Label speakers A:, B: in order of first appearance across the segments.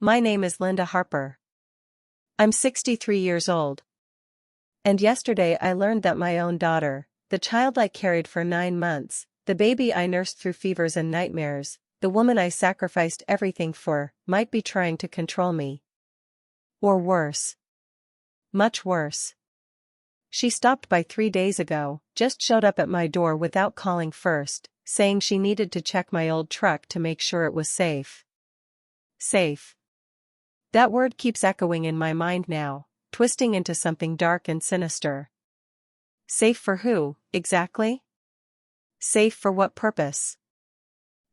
A: My name is Linda Harper. I'm 63 years old. And yesterday I learned that my own daughter, the child I carried for 9 months, the baby I nursed through fevers and nightmares, the woman I sacrificed everything for, might be trying to control me. Or worse. Much worse. She stopped by 3 days ago, just showed up at my door without calling first, saying she needed to check my old truck to make sure it was safe. Safe. That word keeps echoing in my mind now, twisting into something dark and sinister. Safe for who, exactly? Safe for what purpose?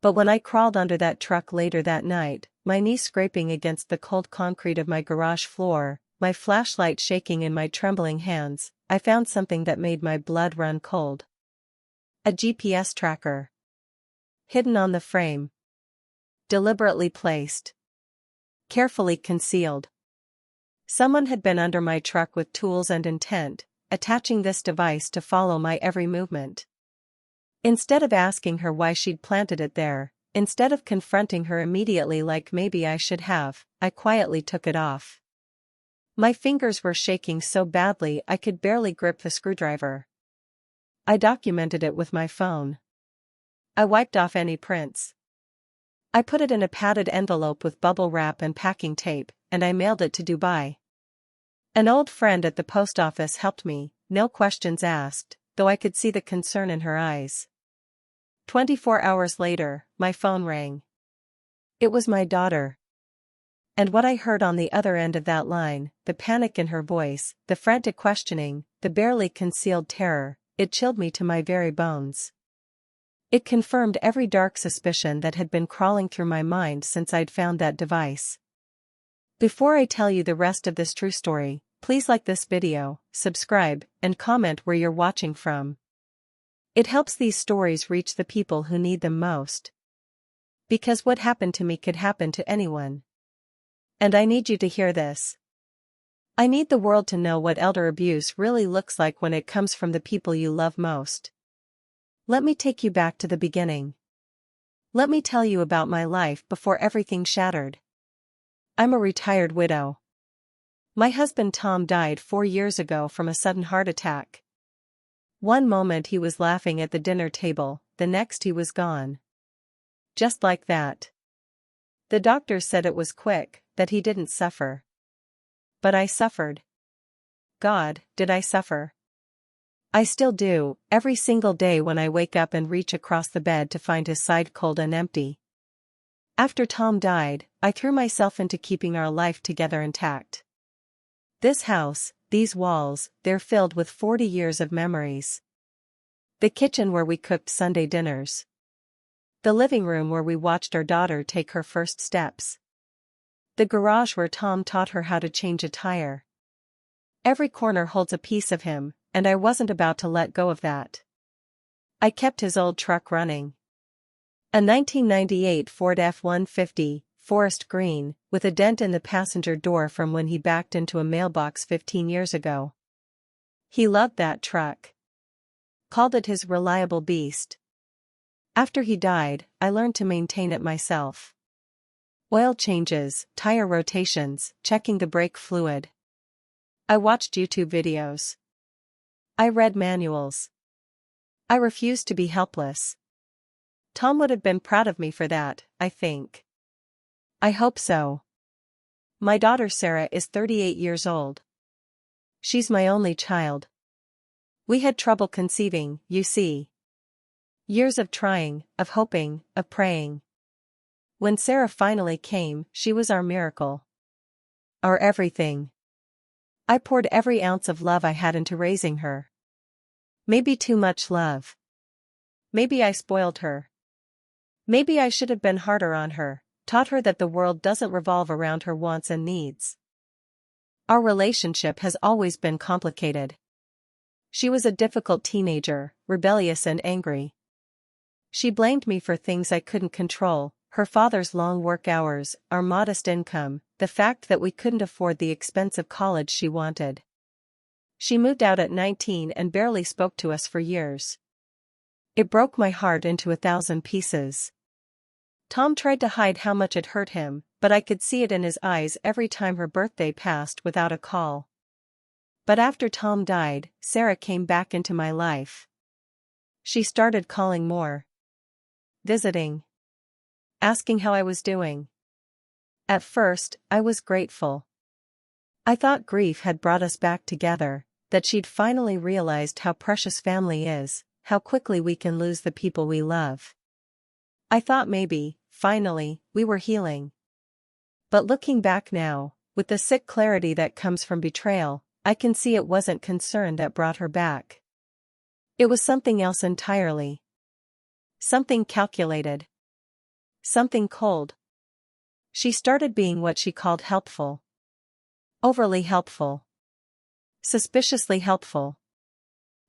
A: But when I crawled under that truck later that night, my knee scraping against the cold concrete of my garage floor, my flashlight shaking in my trembling hands, I found something that made my blood run cold. A GPS tracker. Hidden on the frame. Deliberately placed. Carefully concealed. Someone had been under my truck with tools and intent, attaching this device to follow my every movement. Instead of asking her why she'd planted it there, instead of confronting her immediately like maybe I should have, I quietly took it off. My fingers were shaking so badly I could barely grip the screwdriver. I documented it with my phone. I wiped off any prints. I put it in a padded envelope with bubble wrap and packing tape, and I mailed it to Dubai. An old friend at the post office helped me, no questions asked, though I could see the concern in her eyes. 24 hours later, my phone rang. It was my daughter. And what I heard on the other end of that line, the panic in her voice, the frantic questioning, the barely concealed terror, it chilled me to my very bones. It confirmed every dark suspicion that had been crawling through my mind since I'd found that device. Before I tell you the rest of this true story, please like this video, subscribe, and comment where you're watching from. It helps these stories reach the people who need them most. Because what happened to me could happen to anyone. And I need you to hear this. I need the world to know what elder abuse really looks like when it comes from the people you love most. Let me take you back to the beginning. Let me tell you about my life before everything shattered. I'm a retired widow. My husband Tom died 4 years ago from a sudden heart attack. One moment he was laughing at the dinner table, the next he was gone. Just like that. The doctors said it was quick, that he didn't suffer. But I suffered. God, did I suffer? I still do, every single day when I wake up and reach across the bed to find his side cold and empty. After Tom died, I threw myself into keeping our life together intact. This house, these walls, they're filled with 40 years of memories. The kitchen where we cooked Sunday dinners. The living room where we watched our daughter take her first steps. The garage where Tom taught her how to change a tire. Every corner holds a piece of him, and I wasn't about to let go of that. I kept his old truck running. A 1998 Ford F-150, forest green, with a dent in the passenger door from when he backed into a mailbox 15 years ago. He loved that truck. Called it his reliable beast. After he died, I learned to maintain it myself. Oil changes, tire rotations, checking the brake fluid. I watched YouTube videos. I read manuals. I refused to be helpless. Tom would have been proud of me for that, I think. I hope so. My daughter Sarah is 38 years old. She's my only child. We had trouble conceiving, you see. Years of trying, of hoping, of praying. When Sarah finally came, she was our miracle. Our everything. I poured every ounce of love I had into raising her. Maybe too much love. Maybe I spoiled her. Maybe I should have been harder on her, taught her that the world doesn't revolve around her wants and needs. Our relationship has always been complicated. She was a difficult teenager, rebellious and angry. She blamed me for things I couldn't control, her father's long work hours, our modest income, the fact that we couldn't afford the expensive college she wanted. She moved out at 19 and barely spoke to us for years. It broke my heart into 1,000 pieces. Tom tried to hide how much it hurt him, but I could see it in his eyes every time her birthday passed without a call. But after Tom died, Sarah came back into my life. She started calling more. Visiting. Asking how I was doing. At first, I was grateful. I thought grief had brought us back together, that she'd finally realized how precious family is, how quickly we can lose the people we love. I thought maybe, finally, we were healing. But looking back now, with the sick clarity that comes from betrayal, I can see it wasn't concern that brought her back. It was something else entirely. Something calculated. Something cold. She started being what she called helpful. Overly helpful. Suspiciously helpful.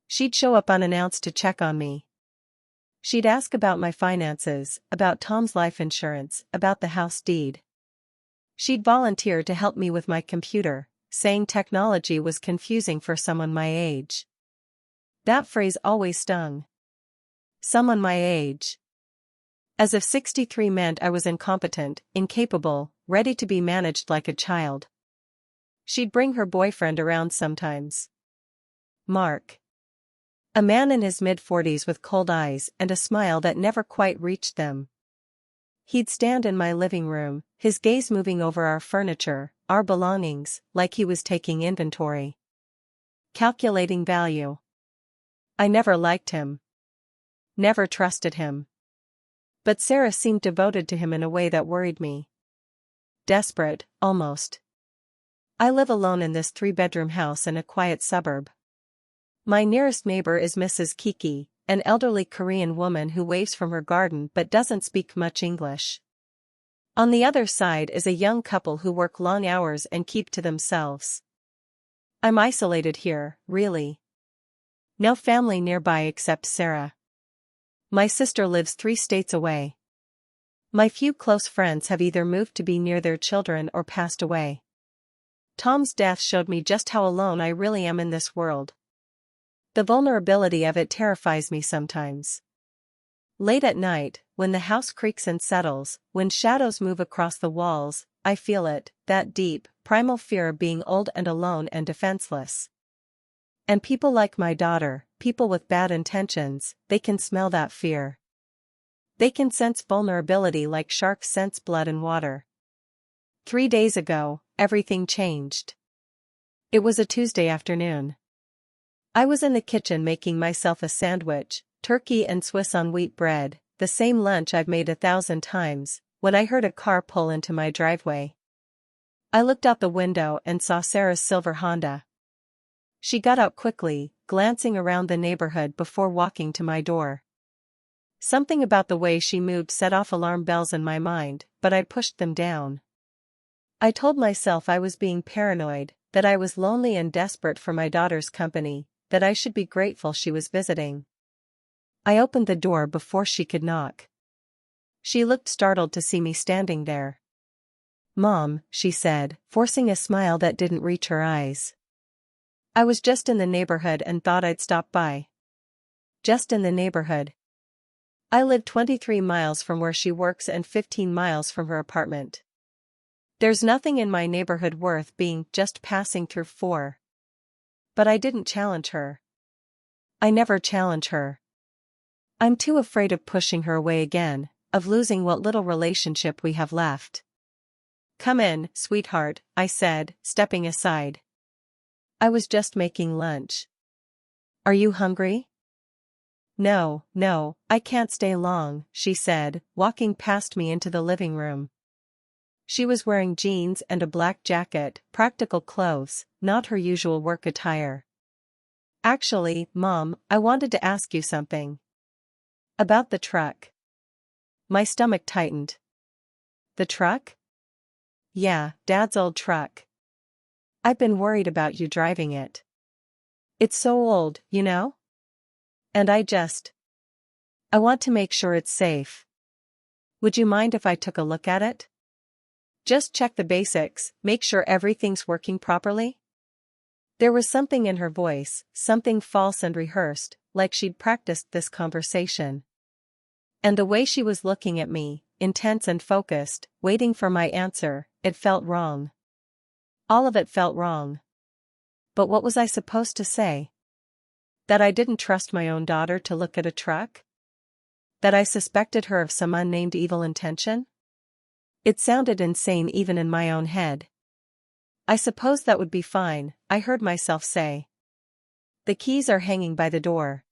A: She'd show up unannounced to check on me. She'd ask about my finances, about Tom's life insurance, about the house deed. She'd volunteer to help me with my computer, saying technology was confusing for someone my age. That phrase always stung. Someone my age. As if 63 meant I was incompetent, incapable, ready to be managed like a child. She'd bring her boyfriend around sometimes. Mark. A man in his mid-40s with cold eyes and a smile that never quite reached them. He'd stand in my living room, his gaze moving over our furniture, our belongings, like he was taking inventory. Calculating value. I never liked him. Never trusted him. But Sarah seemed devoted to him in a way that worried me. Desperate, almost. I live alone in this 3-bedroom house in a quiet suburb. My nearest neighbor is Mrs. Kiki, an elderly Korean woman who waves from her garden but doesn't speak much English. On the other side is a young couple who work long hours and keep to themselves. I'm isolated here, really. No family nearby except Sarah. My sister lives 3 states away. My few close friends have either moved to be near their children or passed away. Tom's death showed me just how alone I really am in this world. The vulnerability of it terrifies me sometimes. Late at night, when the house creaks and settles, when shadows move across the walls, I feel it, that deep, primal fear of being old and alone and defenseless. And people like my daughter, people with bad intentions, they can smell that fear. They can sense vulnerability like sharks sense blood in water. 3 days ago, everything changed. It was a Tuesday afternoon. I was in the kitchen making myself a sandwich, turkey and Swiss on wheat bread, the same lunch I've made 1,000 times, when I heard a car pull into my driveway. I looked out the window and saw Sarah's silver Honda. She got out quickly, glancing around the neighborhood before walking to my door. Something about the way she moved set off alarm bells in my mind, but I pushed them down. I told myself I was being paranoid, that I was lonely and desperate for my daughter's company, that I should be grateful she was visiting. I opened the door before she could knock. She looked startled to see me standing there. "Mom," she said, forcing a smile that didn't reach her eyes. "I was just in the neighborhood and thought I'd stop by." Just in the neighborhood. I live 23 miles from where she works and 15 miles from her apartment. There's nothing in my neighborhood worth being just passing through for. But I didn't challenge her. I never challenge her. I'm too afraid of pushing her away again, of losing what little relationship we have left. "Come in, sweetheart," I said, stepping aside. I was just making lunch. "Are you hungry?" No, I can't stay long," she said, walking past me into the living room. She was wearing jeans and a black jacket, practical clothes, not her usual work attire. "Actually, Mom, I wanted to ask you something. About the truck." My stomach tightened. "The truck?" "Yeah, Dad's old truck. I've been worried about you driving it. It's so old, you know? And I want to make sure it's safe. Would you mind if I took a look at it? Just check the basics, make sure everything's working properly?" There was something in her voice, something false and rehearsed, like she'd practiced this conversation. And the way she was looking at me, intense and focused, waiting for my answer. It felt wrong. All of it felt wrong. But what was I supposed to say? That I didn't trust my own daughter to look at a truck? That I suspected her of some unnamed evil intention? It sounded insane even in my own head. I suppose that would be fine, I heard myself say. The keys are hanging by the door.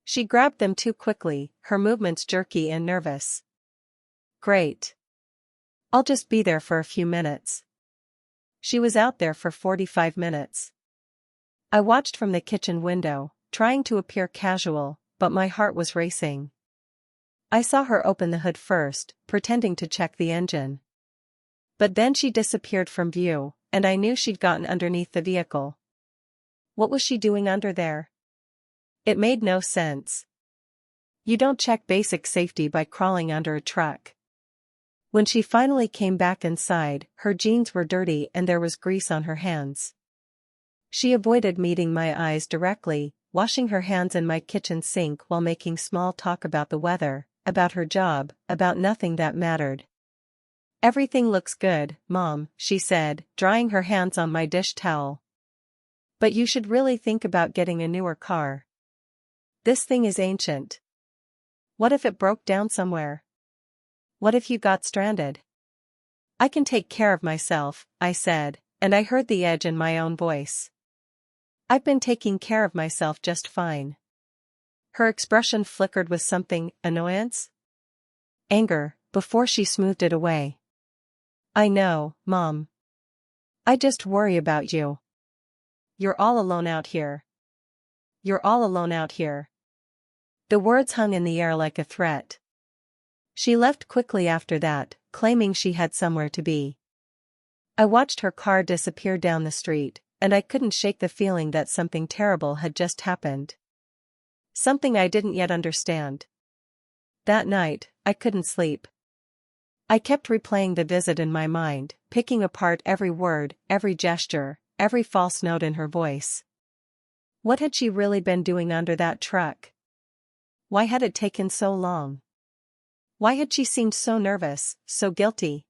A: She grabbed them too quickly, her movements jerky and nervous. Great. I'll just be there for a few minutes. She was out there for 45 minutes. I watched from the kitchen window, trying to appear casual, but my heart was racing. I saw her open the hood first, pretending to check the engine. But then she disappeared from view, and I knew she'd gotten underneath the vehicle. What was she doing under there? It made no sense. You don't check basic safety by crawling under a truck. When she finally came back inside, her jeans were dirty and there was grease on her hands. She avoided meeting my eyes directly, washing her hands in my kitchen sink while making small talk about the weather, about her job, about nothing that mattered. Everything looks good, Mom, she said, drying her hands on my dish towel. But you should really think about getting a newer car. This thing is ancient. What if it broke down somewhere? What if you got stranded? I can take care of myself, I said, and I heard the edge in my own voice. I've been taking care of myself just fine. Her expression flickered with something, annoyance? Anger, before she smoothed it away. I know, Mom. I just worry about you. You're all alone out here. You're all alone out here. The words hung in the air like a threat. She left quickly after that, claiming she had somewhere to be. I watched her car disappear down the street, and I couldn't shake the feeling that something terrible had just happened. Something I didn't yet understand. That night, I couldn't sleep. I kept replaying the visit in my mind, picking apart every word, every gesture, every false note in her voice. What had she really been doing under that truck? Why had it taken so long? Why had she seemed so nervous, so guilty?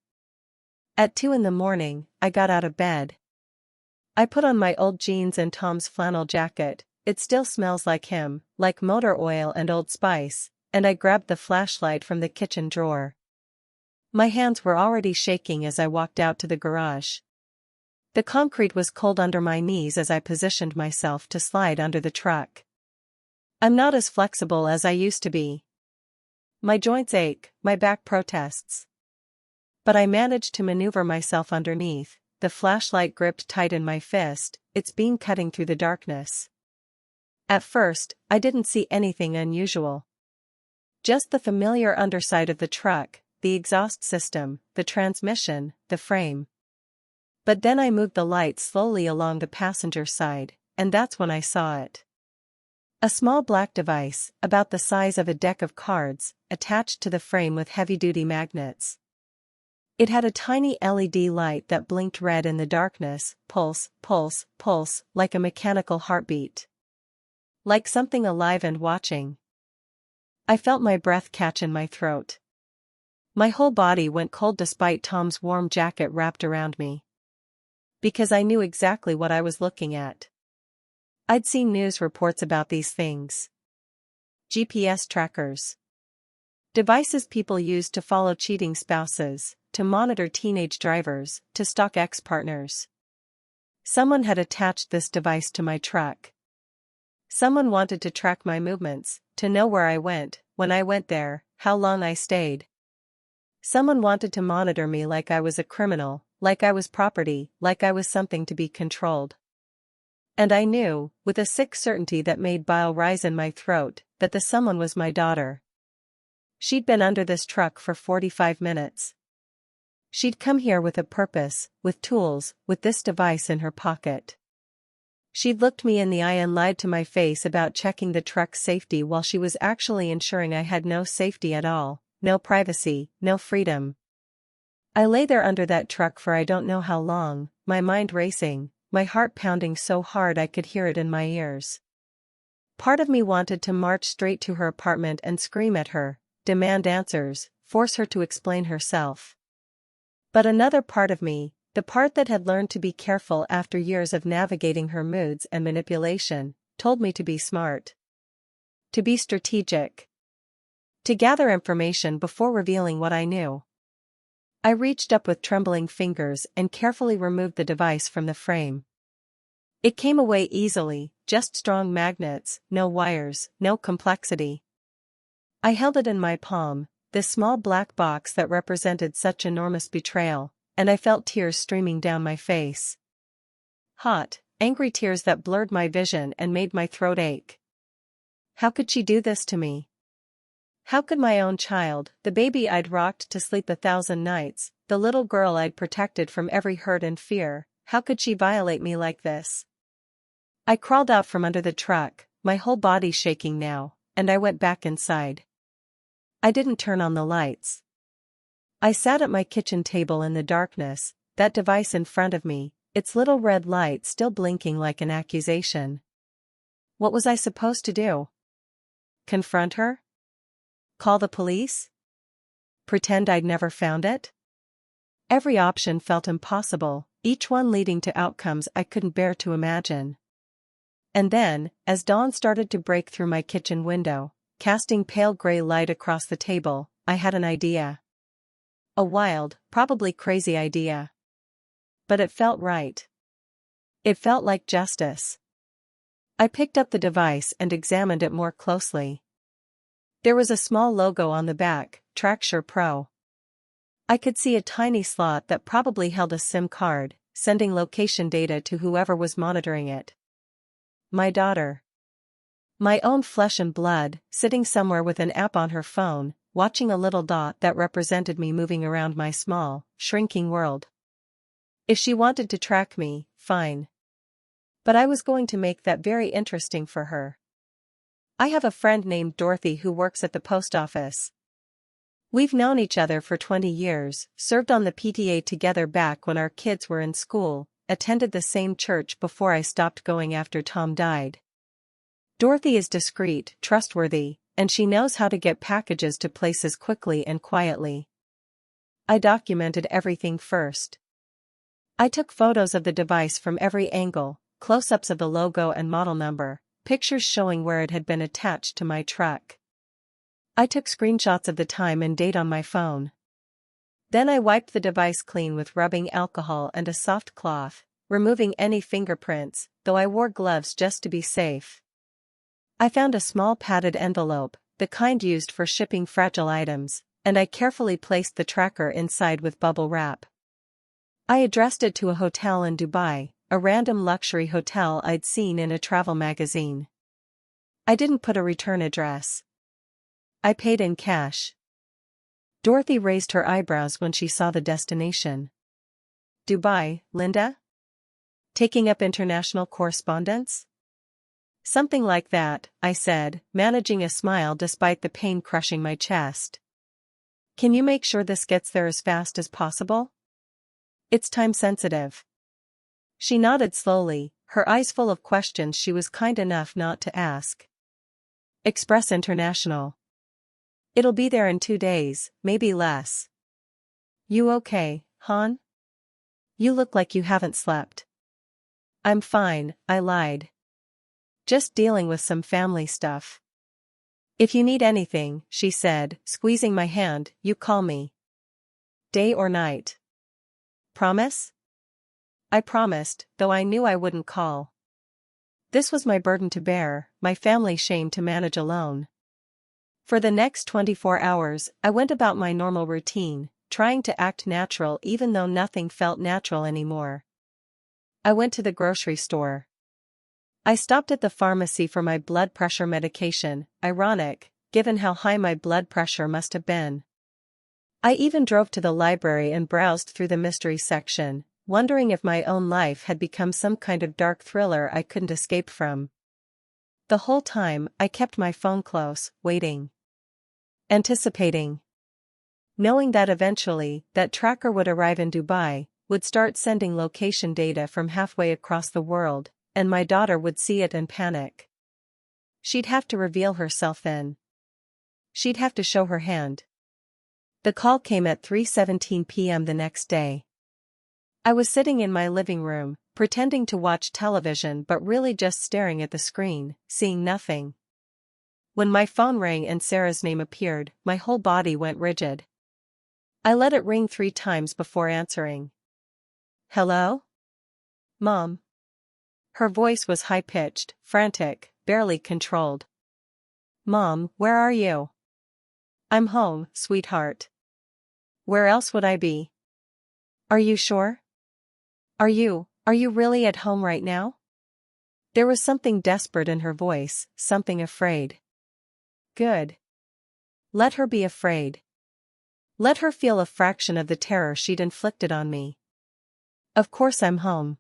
A: At 2 a.m, I got out of bed. I put on my old jeans and Tom's flannel jacket, it still smells like him, like motor oil and Old Spice, and I grabbed the flashlight from the kitchen drawer. My hands were already shaking as I walked out to the garage. The concrete was cold under my knees as I positioned myself to slide under the truck. I'm not as flexible as I used to be. My joints ache, my back protests. But I managed to maneuver myself underneath, the flashlight gripped tight in my fist, its beam cutting through the darkness. At first, I didn't see anything unusual. Just the familiar underside of the truck, the exhaust system, the transmission, the frame. But then I moved the light slowly along the passenger side, and that's when I saw it. A small black device, about the size of a deck of cards, attached to the frame with heavy-duty magnets. It had a tiny LED light that blinked red in the darkness, pulse, pulse, pulse, like a mechanical heartbeat. Like something alive and watching. I felt my breath catch in my throat. My whole body went cold despite Tom's warm jacket wrapped around me. Because I knew exactly what I was looking at. I'd seen news reports about these things. GPS trackers. Devices people use to follow cheating spouses, to monitor teenage drivers, to stalk ex-partners. Someone had attached this device to my truck. Someone wanted to track my movements, to know where I went, when I went there, how long I stayed. Someone wanted to monitor me like I was a criminal, like I was property, like I was something to be controlled. And I knew, with a sick certainty that made bile rise in my throat, that the someone was my daughter. She'd been under this truck for 45 minutes. She'd come here with a purpose, with tools, with this device in her pocket. She'd looked me in the eye and lied to my face about checking the truck's safety while she was actually ensuring I had no safety at all, no privacy, no freedom. I lay there under that truck for I don't know how long, my mind racing, my heart pounding so hard I could hear it in my ears. Part of me wanted to march straight to her apartment and scream at her, demand answers, force her to explain herself. But another part of me, the part that had learned to be careful after years of navigating her moods and manipulation, told me to be smart. To be strategic. To gather information before revealing what I knew. I reached up with trembling fingers and carefully removed the device from the frame. It came away easily, just strong magnets, no wires, no complexity. I held it in my palm, this small black box that represented such enormous betrayal, and I felt tears streaming down my face. Hot, angry tears that blurred my vision and made my throat ache. How could she do this to me? How could my own child, the baby I'd rocked to sleep 1,000 nights, the little girl I'd protected from every hurt and fear, how could she violate me like this? I crawled out from under the truck, my whole body shaking now, and I went back inside. I didn't turn on the lights. I sat at my kitchen table in the darkness, that device in front of me, its little red light still blinking like an accusation. What was I supposed to do? Confront her? Call the police? Pretend I'd never found it? Every option felt impossible, each one leading to outcomes I couldn't bear to imagine. And then, as dawn started to break through my kitchen window, casting pale gray light across the table, I had an idea. A wild, probably crazy idea. But it felt right. It felt like justice. I picked up the device and examined it more closely. There was a small logo on the back, TrackSure Pro. I could see a tiny slot that probably held a SIM card, sending location data to whoever was monitoring it. My daughter. My own flesh and blood, sitting somewhere with an app on her phone, watching a little dot that represented me moving around my small, shrinking world. If she wanted to track me, fine. But I was going to make that very interesting for her. I have a friend named Dorothy who works at the post office. We've known each other for 20 years, served on the PTA together back when our kids were in school, attended the same church before I stopped going after Tom died. Dorothy is discreet, trustworthy, and she knows how to get packages to places quickly and quietly. I documented everything first. I took photos of the device from every angle, close-ups of the logo and model number, pictures showing where it had been attached to my truck. I took screenshots of the time and date on my phone. Then I wiped the device clean with rubbing alcohol and a soft cloth, removing any fingerprints, though I wore gloves just to be safe. I found a small padded envelope, the kind used for shipping fragile items, and I carefully placed the tracker inside with bubble wrap. I addressed it to a hotel in Dubai, a random luxury hotel I'd seen in a travel magazine. I didn't put a return address. I paid in cash. Dorothy raised her eyebrows when she saw the destination. Dubai, Linda? Taking up international correspondence? Something like that, I said, managing a smile despite the pain crushing my chest. Can you make sure this gets there as fast as possible? It's time sensitive. She nodded slowly, her eyes full of questions she was kind enough not to ask. Express International. It'll be there in 2 days, maybe less. You okay, hon? You look like you haven't slept. I'm fine, I lied. Just dealing with some family stuff. If you need anything, she said, squeezing my hand, you call me. Day or night. Promise? I promised, though I knew I wouldn't call. This was my burden to bear, my family shame to manage alone. For the next 24 hours, I went about my normal routine, trying to act natural even though nothing felt natural anymore. I went to the grocery store. I stopped at the pharmacy for my blood pressure medication, ironic, given how high my blood pressure must have been. I even drove to the library and browsed through the mystery section, wondering if my own life had become some kind of dark thriller I couldn't escape from. The whole time, I kept my phone close, waiting. Anticipating. Knowing that eventually, that tracker would arrive in Dubai, would start sending location data from halfway across the world, and my daughter would see it and panic. She'd have to reveal herself then. She'd have to show her hand. The call came at 3:17 p.m. the next day. I was sitting in my living room, pretending to watch television but really just staring at the screen, seeing nothing. When my phone rang and Sarah's name appeared, my whole body went rigid. I let it ring 3 times before answering. "Hello? Mom?" Her voice was high-pitched, frantic, barely controlled. "Mom, where are you?" "I'm home, sweetheart. Where else would I be?" "Are you sure? Are you really at home right now?" There was something desperate in her voice, something afraid. Good. Let her be afraid. Let her feel a fraction of the terror she'd inflicted on me. "Of course I'm home.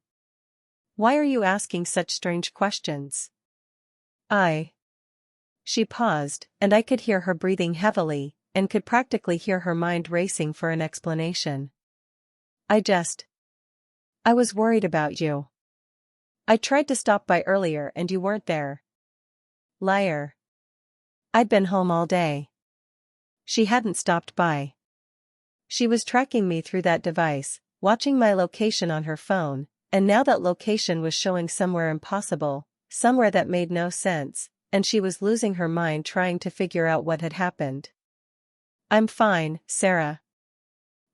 A: Why are you asking such strange questions?" She paused, and I could hear her breathing heavily, and could practically hear her mind racing for an explanation. I was worried about you. I tried to stop by earlier and you weren't there." Liar. I'd been home all day. She hadn't stopped by. She was tracking me through that device, watching my location on her phone, and now that location was showing somewhere impossible, somewhere that made no sense, and she was losing her mind trying to figure out what had happened. "I'm fine, Sarah.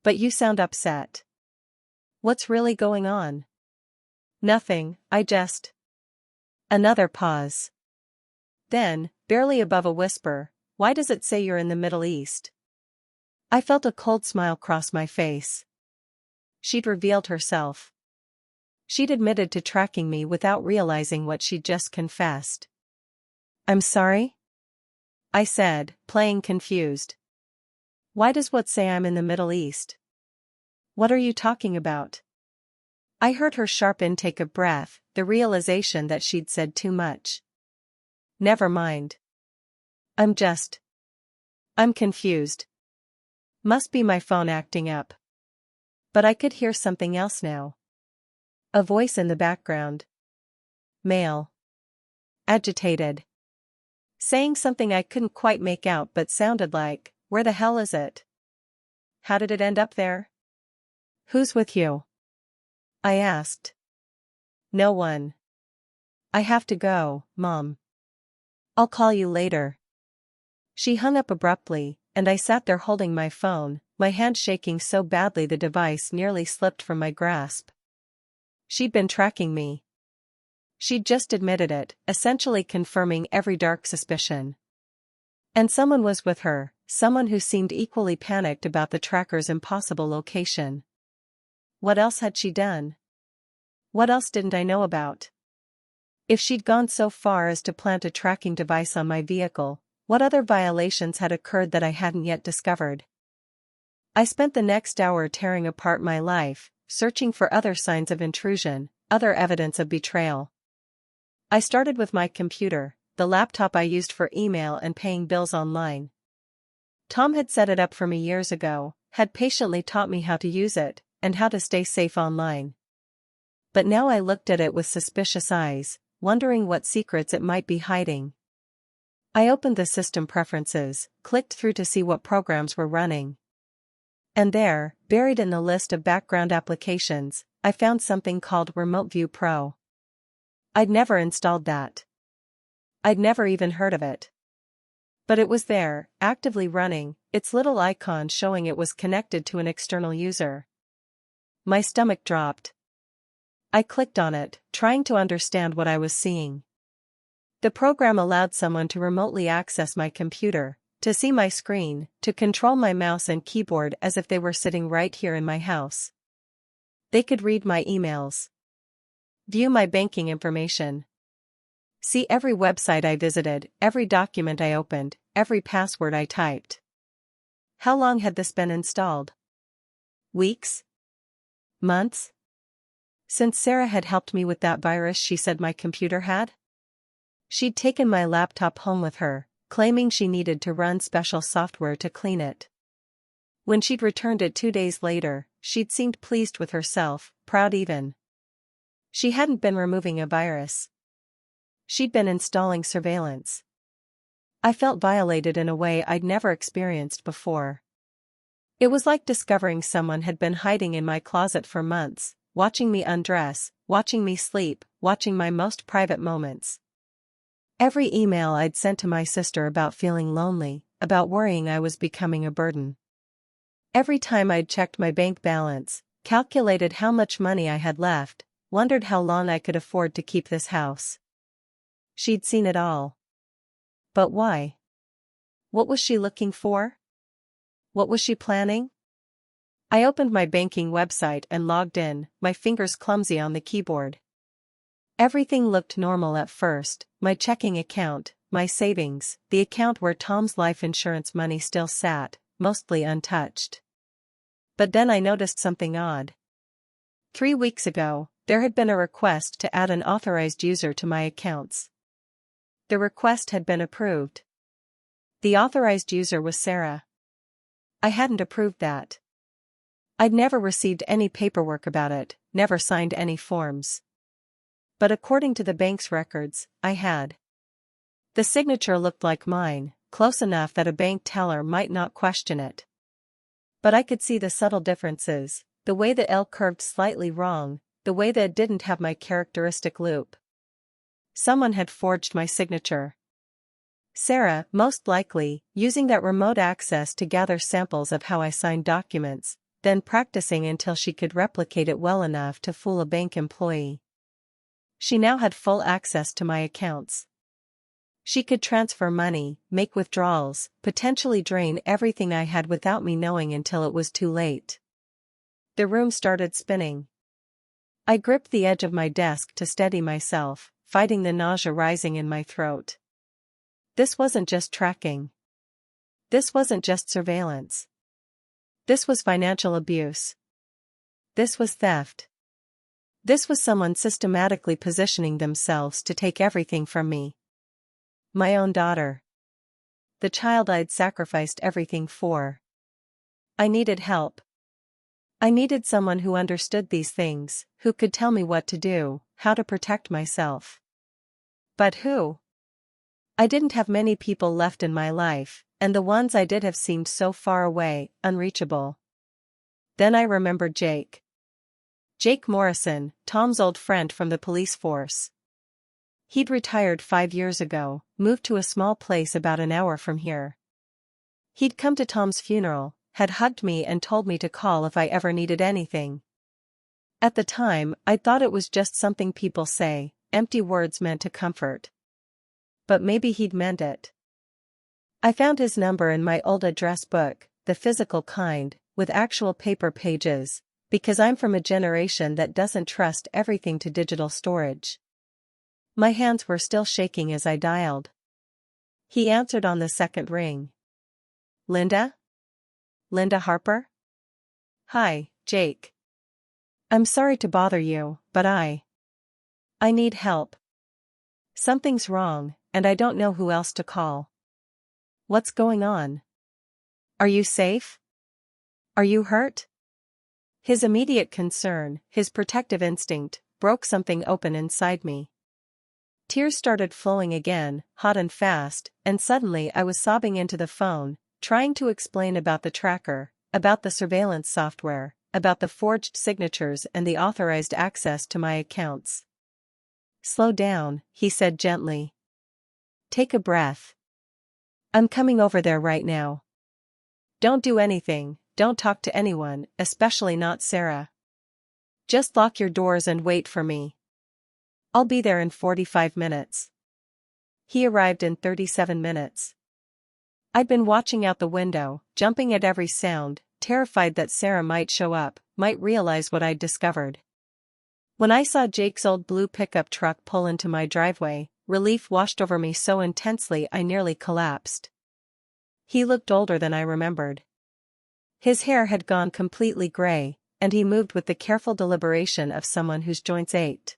A: But you sound upset. What's really going on?" "Nothing, Another pause. Then, barely above a whisper, "Why does it say you're in the Middle East?" I felt a cold smile cross my face. She'd revealed herself. She'd admitted to tracking me without realizing what she'd just confessed. "I'm sorry?" I said, playing confused. "Why does what say I'm in the Middle East? What are you talking about?" I heard her sharp intake of breath, the realization that she'd said too much. "Never mind. I'm confused. Must be my phone acting up." But I could hear something else now. A voice in the background. Male. Agitated. Saying something I couldn't quite make out but sounded like, "Where the hell is it? How did it end up there? Who's with you?" I asked. "No one. I have to go, Mom. I'll call you later." She hung up abruptly, and I sat there holding my phone, my hand shaking so badly the device nearly slipped from my grasp. She'd been tracking me. She'd just admitted it, essentially confirming every dark suspicion. And someone was with her, someone who seemed equally panicked about the tracker's impossible location. What else had she done? What else didn't I know about? If she'd gone so far as to plant a tracking device on my vehicle, what other violations had occurred that I hadn't yet discovered? I spent the next hour tearing apart my life, searching for other signs of intrusion, other evidence of betrayal. I started with my computer, the laptop I used for email and paying bills online. Tom had set it up for me years ago, had patiently taught me how to use it, and how to stay safe online. But now I looked at it with suspicious eyes, wondering what secrets it might be hiding. I opened the system preferences, clicked through to see what programs were running. And there, buried in the list of background applications, I found something called Remote View Pro. I'd never installed that. I'd never even heard of it. But it was there, actively running, its little icon showing it was connected to an external user. My stomach dropped. I clicked on it, trying to understand what I was seeing. The program allowed someone to remotely access my computer, to see my screen, to control my mouse and keyboard as if they were sitting right here in my house. They could read my emails, view my banking information, see every website I visited, every document I opened, every password I typed. How long had this been installed? Weeks? Months? Since Sarah had helped me with that virus she said my computer had? She'd taken my laptop home with her, claiming she needed to run special software to clean it. When she'd returned it 2 days later, she'd seemed pleased with herself, proud even. She hadn't been removing a virus. She'd been installing surveillance. I felt violated in a way I'd never experienced before. It was like discovering someone had been hiding in my closet for months, watching me undress, watching me sleep, watching my most private moments. Every email I'd sent to my sister about feeling lonely, about worrying I was becoming a burden. Every time I'd checked my bank balance, calculated how much money I had left, wondered how long I could afford to keep this house. She'd seen it all. But why? What was she looking for? What was she planning? I opened my banking website and logged in, my fingers clumsy on the keyboard. Everything looked normal at first: my checking account, my savings, the account where Tom's life insurance money still sat, mostly untouched. But then I noticed something odd. 3 weeks ago, there had been a request to add an authorized user to my accounts. The request had been approved. The authorized user was Sarah. I hadn't approved that. I'd never received any paperwork about it, never signed any forms. But according to the bank's records, I had. The signature looked like mine, close enough that a bank teller might not question it. But I could see the subtle differences, the way the L curved slightly wrong, the way that it didn't have my characteristic loop. Someone had forged my signature. Sarah, most likely, using that remote access to gather samples of how I signed documents, then practicing until she could replicate it well enough to fool a bank employee. She now had full access to my accounts. She could transfer money, make withdrawals, potentially drain everything I had without me knowing until it was too late. The room started spinning. I gripped the edge of my desk to steady myself, fighting the nausea rising in my throat. This wasn't just tracking. This wasn't just surveillance. This was financial abuse. This was theft. This was someone systematically positioning themselves to take everything from me. My own daughter. The child I'd sacrificed everything for. I needed help. I needed someone who understood these things, who could tell me what to do, how to protect myself. But who? I didn't have many people left in my life, and the ones I did have seemed so far away, unreachable. Then I remembered Jake. Jake Morrison, Tom's old friend from the police force. He'd retired 5 years ago, moved to a small place about an hour from here. He'd come to Tom's funeral, had hugged me and told me to call if I ever needed anything. At the time, I thought it was just something people say, empty words meant to comfort. But maybe he'd meant it. I found his number in my old address book, the physical kind, with actual paper pages, because I'm from a generation that doesn't trust everything to digital storage. My hands were still shaking as I dialed. He answered on the second ring. Linda? Linda Harper? Hi, Jake. I'm sorry to bother you, but I need help. Something's wrong, and I don't know who else to call. What's going on? Are you safe? Are you hurt? His immediate concern, his protective instinct, broke something open inside me. Tears started flowing again, hot and fast, and suddenly I was sobbing into the phone, trying to explain about the tracker, about the surveillance software, about the forged signatures and the authorized access to my accounts. Slow down, he said gently. Take a breath. I'm coming over there right now. Don't do anything, don't talk to anyone, especially not Sarah. Just lock your doors and wait for me. I'll be there in 45 minutes. He arrived in 37 minutes. I'd been watching out the window, jumping at every sound, terrified that Sarah might show up, might realize what I'd discovered. When I saw Jake's old blue pickup truck pull into my driveway, relief washed over me so intensely I nearly collapsed. He looked older than I remembered. His hair had gone completely gray, and he moved with the careful deliberation of someone whose joints ached.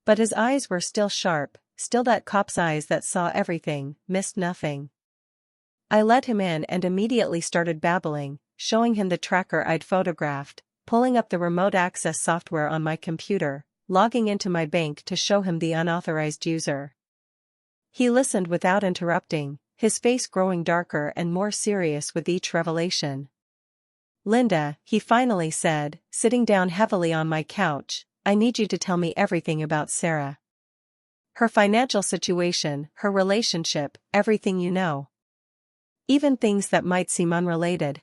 A: But his eyes were still sharp, still that cop's eyes that saw everything, missed nothing. I let him in and immediately started babbling, showing him the tracker I'd photographed, pulling up the remote access software on my computer, logging into my bank to show him the unauthorized user. He listened without interrupting, his face growing darker and more serious with each revelation. Linda, he finally said, sitting down heavily on my couch, I need you to tell me everything about Sarah. Her financial situation, her relationship, everything you know. Even things that might seem unrelated.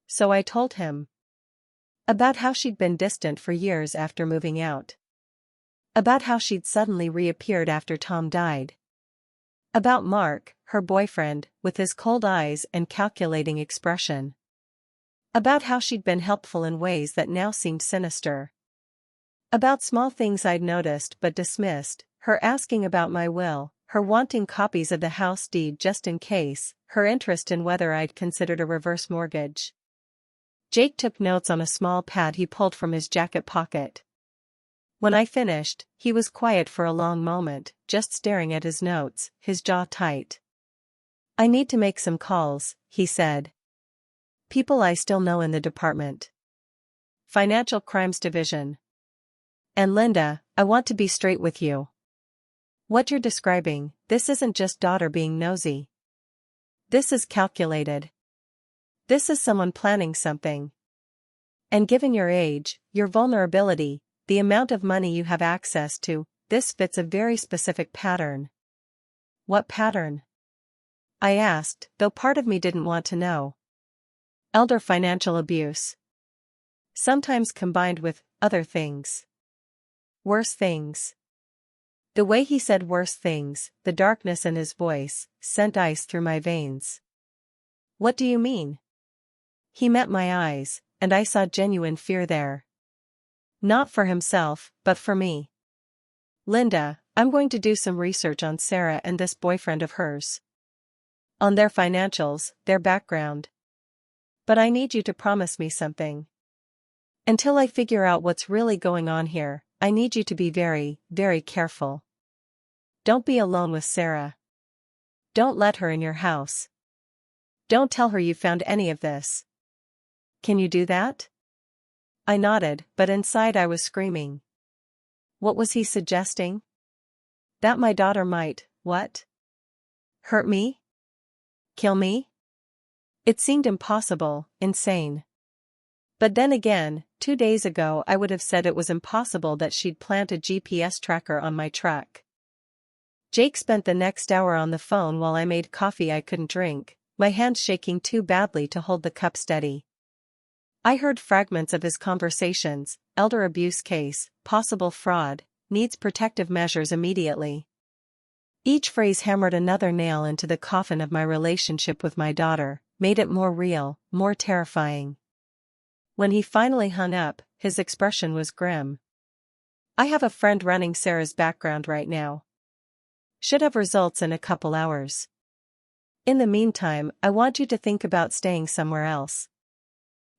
A: So I told him. About how she'd been distant for years after moving out. About how she'd suddenly reappeared after Tom died. About Mark, her boyfriend, with his cold eyes and calculating expression. About how she'd been helpful in ways that now seemed sinister. About small things I'd noticed but dismissed, her asking about my will, her wanting copies of the house deed just in case, her interest in whether I'd considered a reverse mortgage. Jake took notes on a small pad he pulled from his jacket pocket. When I finished, he was quiet for a long moment, just staring at his notes, his jaw tight. I need to make some calls, he said. People I still know in the department. Financial Crimes Division. And Linda, I want to be straight with you. What you're describing, this isn't just daughter being nosy. This is calculated. This is someone planning something. And given your age, your vulnerability, the amount of money you have access to, this fits a very specific pattern. What pattern? I asked, though part of me didn't want to know. Elder financial abuse. Sometimes combined with other things. Worse things. The way he said worse things, the darkness in his voice, sent ice through my veins. What do you mean? He met my eyes, and I saw genuine fear there. Not for himself, but for me. Linda, I'm going to do some research on Sarah and this boyfriend of hers. On their financials, their background. But I need you to promise me something. Until I figure out what's really going on here, I need you to be very, very careful. Don't be alone with Sarah. Don't let her in your house. Don't tell her you found any of this. Can you do that? I nodded, but inside I was screaming. What was he suggesting? That my daughter might, what? Hurt me? Kill me? It seemed impossible, insane. But then again, 2 days ago I would have said it was impossible that she'd plant a GPS tracker on my truck. Jake spent the next hour on the phone while I made coffee I couldn't drink, my hands shaking too badly to hold the cup steady. I heard fragments of his conversations: elder abuse case, possible fraud, needs protective measures immediately. Each phrase hammered another nail into the coffin of my relationship with my daughter, made it more real, more terrifying. When he finally hung up, his expression was grim. I have a friend running Sarah's background right now. Should have results in a couple hours. In the meantime, I want you to think about staying somewhere else.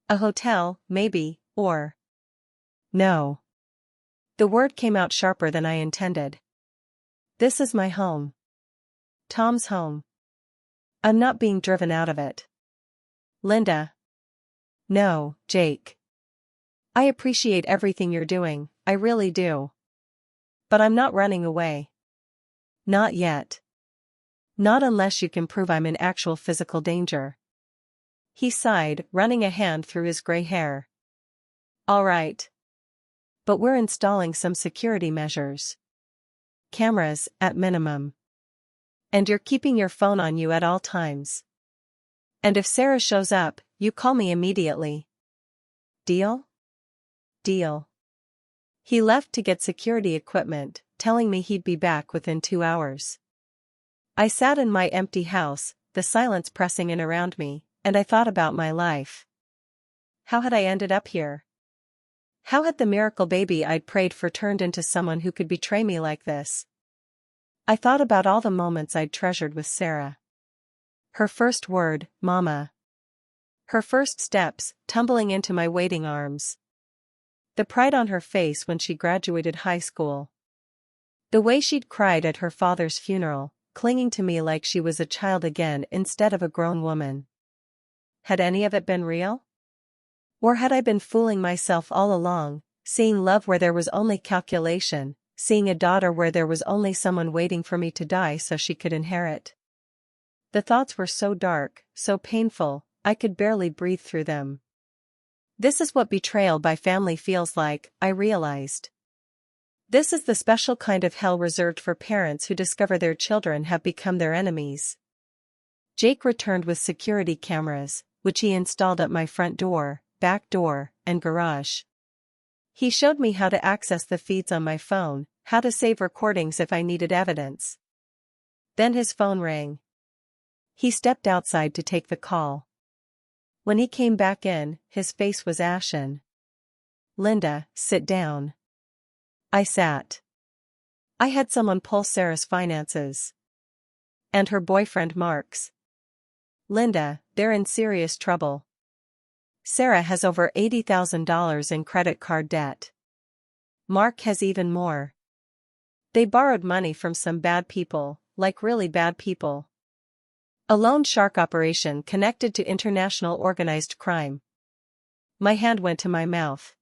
A: A hotel, maybe, or... No. The word came out sharper than I intended. This is my home. Tom's home. I'm not being driven out of it. Linda. No, Jake. I appreciate everything you're doing, I really do. But I'm not running away. Not yet. Not unless you can prove I'm in actual physical danger. He sighed, running a hand through his gray hair. All right. But we're installing some security measures. Cameras, at minimum. And you're keeping your phone on you at all times. And if Sarah shows up, you call me immediately. Deal? Deal. He left to get security equipment, telling me he'd be back within 2 hours. I sat in my empty house, the silence pressing in around me, and I thought about my life. How had I ended up here? How had the miracle baby I'd prayed for turned into someone who could betray me like this? I thought about all the moments I'd treasured with Sarah. Her first word, Mama. Her first steps, tumbling into my waiting arms. The pride on her face when she graduated high school. The way she'd cried at her father's funeral, clinging to me like she was a child again instead of a grown woman. Had any of it been real? Or had I been fooling myself all along, seeing love where there was only calculation, seeing a daughter where there was only someone waiting for me to die so she could inherit? The thoughts were so dark, so painful, I could barely breathe through them. This is what betrayal by family feels like, I realized. This is the special kind of hell reserved for parents who discover their children have become their enemies. Jake returned with security cameras, which he installed at my front door, back door, and garage. He showed me how to access the feeds on my phone, how to save recordings if I needed evidence. Then his phone rang. He stepped outside to take the call. When he came back in, his face was ashen. "Linda, sit down." I sat. I had someone pull Sarah's finances. And her boyfriend Mark's. "Linda, they're in serious trouble. Sarah has over $80,000 in credit card debt. Mark has even more. They borrowed money from some bad people, like really bad people. A loan shark operation connected to international organized crime." My hand went to my mouth.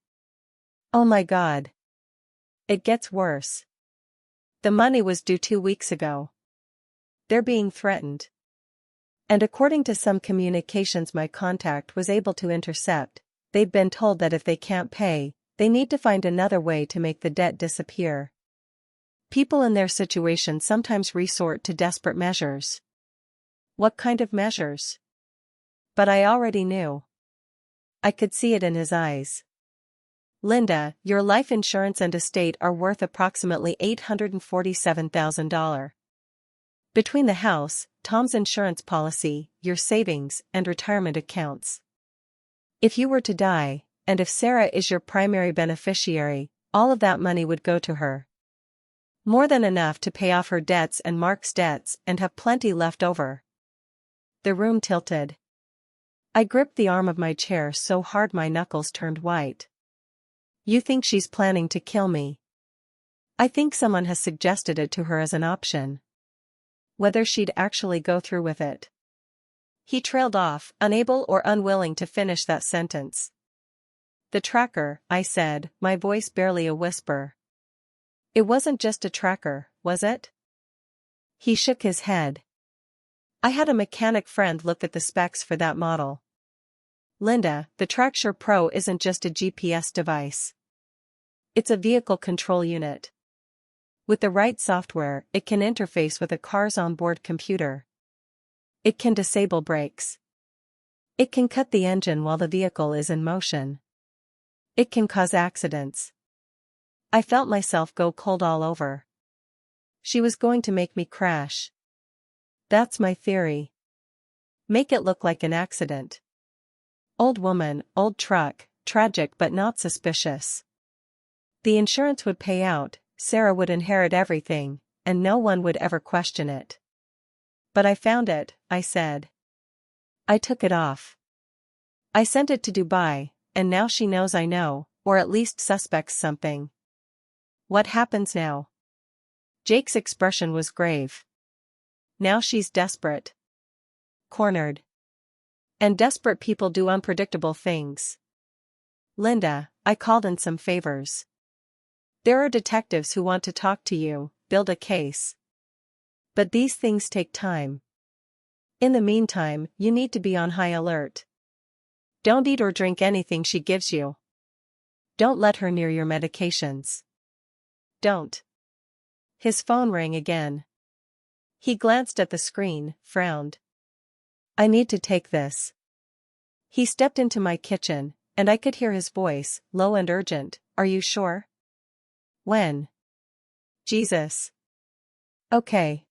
A: Oh my God. It gets worse. The money was due 2 weeks ago. They're being threatened. And according to some communications my contact was able to intercept, they've been told that if they can't pay, they need to find another way to make the debt disappear. People in their situation sometimes resort to desperate measures. What kind of measures? But I already knew. I could see it in his eyes. "Linda, your life insurance and estate are worth approximately $847,000. Between the house, Tom's insurance policy, your savings, and retirement accounts. If you were to die, and if Sarah is your primary beneficiary, all of that money would go to her. More than enough to pay off her debts and Mark's debts and have plenty left over." The room tilted. I gripped the arm of my chair so hard my knuckles turned white. "You think she's planning to kill me?" "I think someone has suggested it to her as an option. Whether she'd actually go through with it." He trailed off, unable or unwilling to finish that sentence. "The tracker," I said, my voice barely a whisper. "It wasn't just a tracker, was it?" He shook his head. "I had a mechanic friend look at the specs for that model. Linda, the Tracksure Pro isn't just a GPS device. It's a vehicle control unit. With the right software, it can interface with a car's onboard computer. It can disable brakes. It can cut the engine while the vehicle is in motion. It can cause accidents." I felt myself go cold all over. She was going to make me crash. That's my theory. Make it look like an accident. Old woman, old truck, tragic but not suspicious. The insurance would pay out, Sarah would inherit everything, and no one would ever question it. "But I found it," I said. "I took it off. I sent it to Dubai, and now she knows I know, or at least suspects something." "What happens now?" Jake's expression was grave. "Now she's desperate. Cornered. And desperate people do unpredictable things. Linda, I called in some favors. There are detectives who want to talk to you, build a case. But these things take time. In the meantime, you need to be on high alert. Don't eat or drink anything she gives you. Don't let her near your medications. Don't." His phone rang again. He glanced at the screen, frowned. "I need to take this." He stepped into my kitchen, and I could hear his voice, low and urgent. "Are you sure?" "When?" "Jesus." "Okay.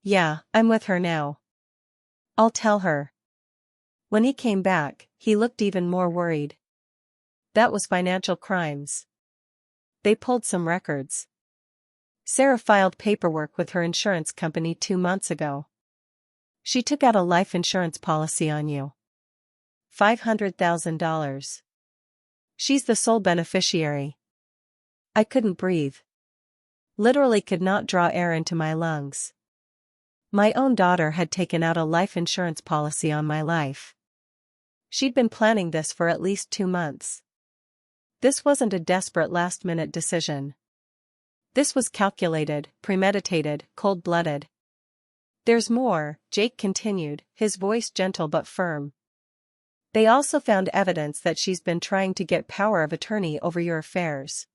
A: Yeah, I'm with her now. I'll tell her." When he came back, he looked even more worried. "That was financial crimes. They pulled some records. Sarah filed paperwork with her insurance company 2 months ago. She took out a life insurance policy on you. $500,000. She's the sole beneficiary." I couldn't breathe. Literally could not draw air into my lungs. My own daughter had taken out a life insurance policy on my life. She'd been planning this for at least 2 months. This wasn't a desperate last-minute decision. This was calculated, premeditated, cold-blooded. "There's more," Jake continued, his voice gentle but firm. They also found evidence that she's been trying to get power of attorney over your affairs.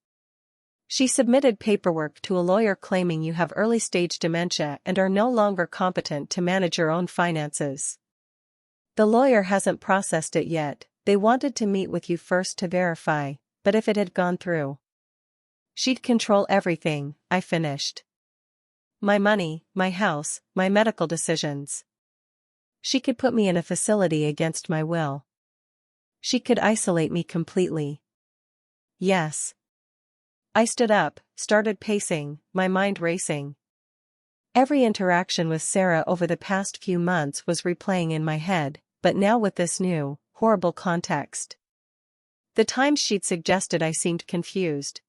A: She submitted paperwork to a lawyer claiming you have early-stage dementia and are no longer competent to manage your own finances. The lawyer hasn't processed it yet. They wanted to meet with you first to verify, but if it had gone through, she'd control everything, I finished. My money, my house, my medical decisions. She could put me in a facility against my will. She could isolate me completely. Yes. I stood up, started pacing, my mind racing. Every interaction with Sarah over the past few months was replaying in my head, but now with this new, horrible context. The times she'd suggested I seemed confused.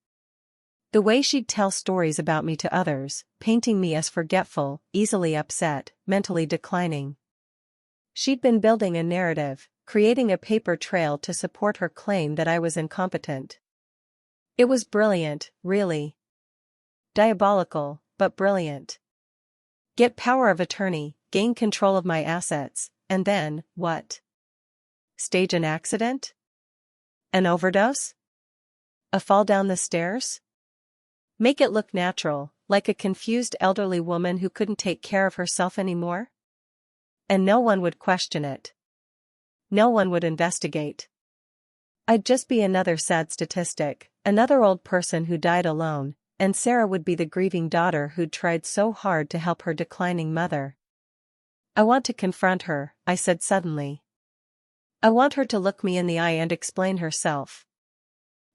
A: The way she'd tell stories about me to others, painting me as forgetful, easily upset, mentally declining. She'd been building a narrative, creating a paper trail to support her claim that I was incompetent. It was brilliant, really. Diabolical, but brilliant. Get power of attorney, gain control of my assets, and then, what? Stage an accident? An overdose? A fall down the stairs? Make it look natural, like a confused elderly woman who couldn't take care of herself anymore? And no one would question it. No one would investigate. I'd just be another sad statistic, another old person who died alone, and Sarah would be the grieving daughter who'd tried so hard to help her declining mother. I want to confront her, I said suddenly. I want her to look me in the eye and explain herself.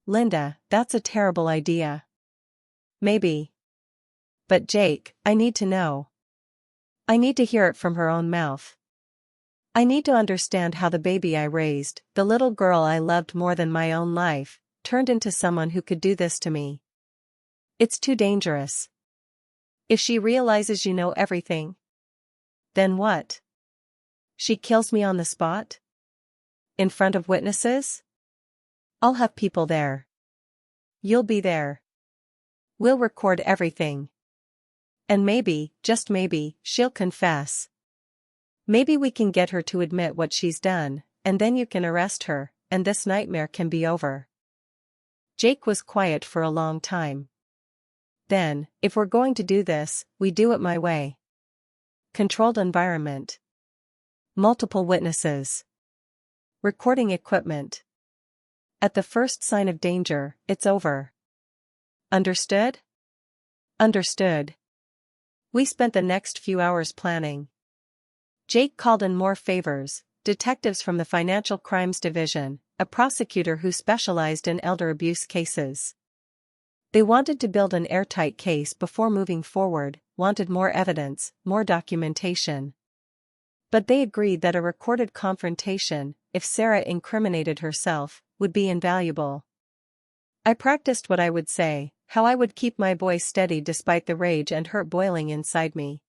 A: Linda, that's a terrible idea. Maybe. But Jake, I need to know. I need to hear it from her own mouth. I need to understand how the baby I raised, the little girl I loved more than my own life, turned into someone who could do this to me. It's too dangerous. If she realizes you know everything, then what? She kills me on the spot? In front of witnesses? I'll have people there. You'll be there. We'll record everything. And maybe, just maybe, she'll confess. Maybe we can get her to admit what she's done, and then you can arrest her, and this nightmare can be over. Jake was quiet for a long time. Then, if we're going to do this, we do it my way. Controlled environment. Multiple witnesses. Recording equipment. At the first sign of danger, it's over. Understood? Understood. We spent the next few hours planning. Jake called in more favors, detectives from the Financial Crimes Division, a prosecutor who specialized in elder abuse cases. They wanted to build an airtight case before moving forward, wanted more evidence, more documentation. But they agreed that a recorded confrontation, if Sarah incriminated herself, would be invaluable. I practiced what I would say, how I would keep my voice steady despite the rage and hurt boiling inside me.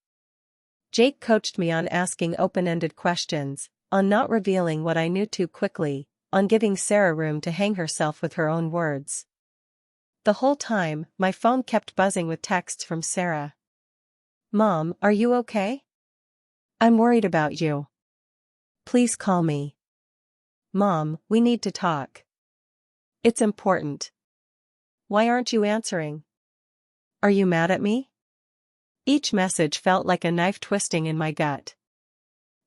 A: Jake coached me on asking open-ended questions, on not revealing what I knew too quickly, on giving Sarah room to hang herself with her own words. The whole time, my phone kept buzzing with texts from Sarah. Mom, are you okay? I'm worried about you. Please call me. Mom, we need to talk. It's important. Why aren't you answering? Are you mad at me? Each message felt like a knife twisting in my gut.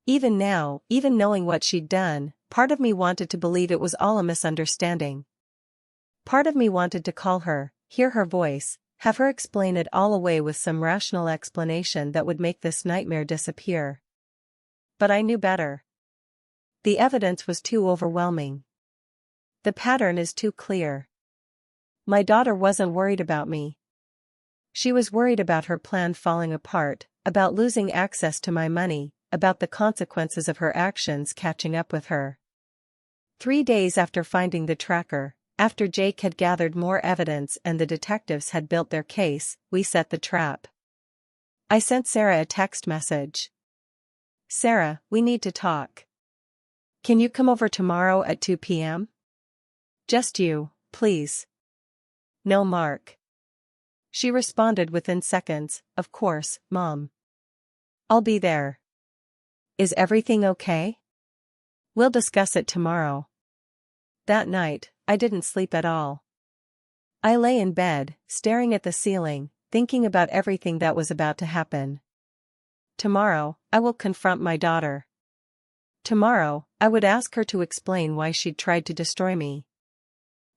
A: Even now, even knowing what she'd done, part of me wanted to believe it was all a misunderstanding. Part of me wanted to call her, hear her voice, have her explain it all away with some rational explanation that would make this nightmare disappear. But I knew better. The evidence was too overwhelming. The pattern is too clear. My daughter wasn't worried about me. She was worried about her plan falling apart, about losing access to my money, about the consequences of her actions catching up with her. 3 days after finding the tracker, after Jake had gathered more evidence and the detectives had built their case, we set the trap. I sent Sarah a text message. Sarah, we need to talk. Can you come over tomorrow at 2 p.m.? Just you, please. No Mark. She responded within seconds, of course, Mom. I'll be there. Is everything okay? We'll discuss it tomorrow. That night, I didn't sleep at all. I lay in bed, staring at the ceiling, thinking about everything that was about to happen. Tomorrow, I will confront my daughter. Tomorrow, I would ask her to explain why she'd tried to destroy me.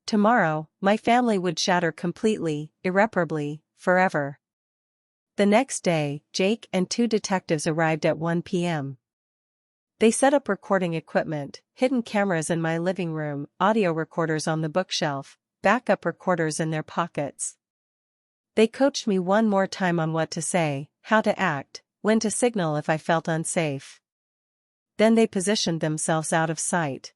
A: Tomorrow, my family would shatter completely, irreparably, forever. The next day, Jake and 2 detectives arrived at 1 p.m. They set up recording equipment, hidden cameras in my living room, audio recorders on the bookshelf, backup recorders in their pockets. They coached me one more time on what to say, how to act, when to signal if I felt unsafe. Then they positioned themselves out of sight.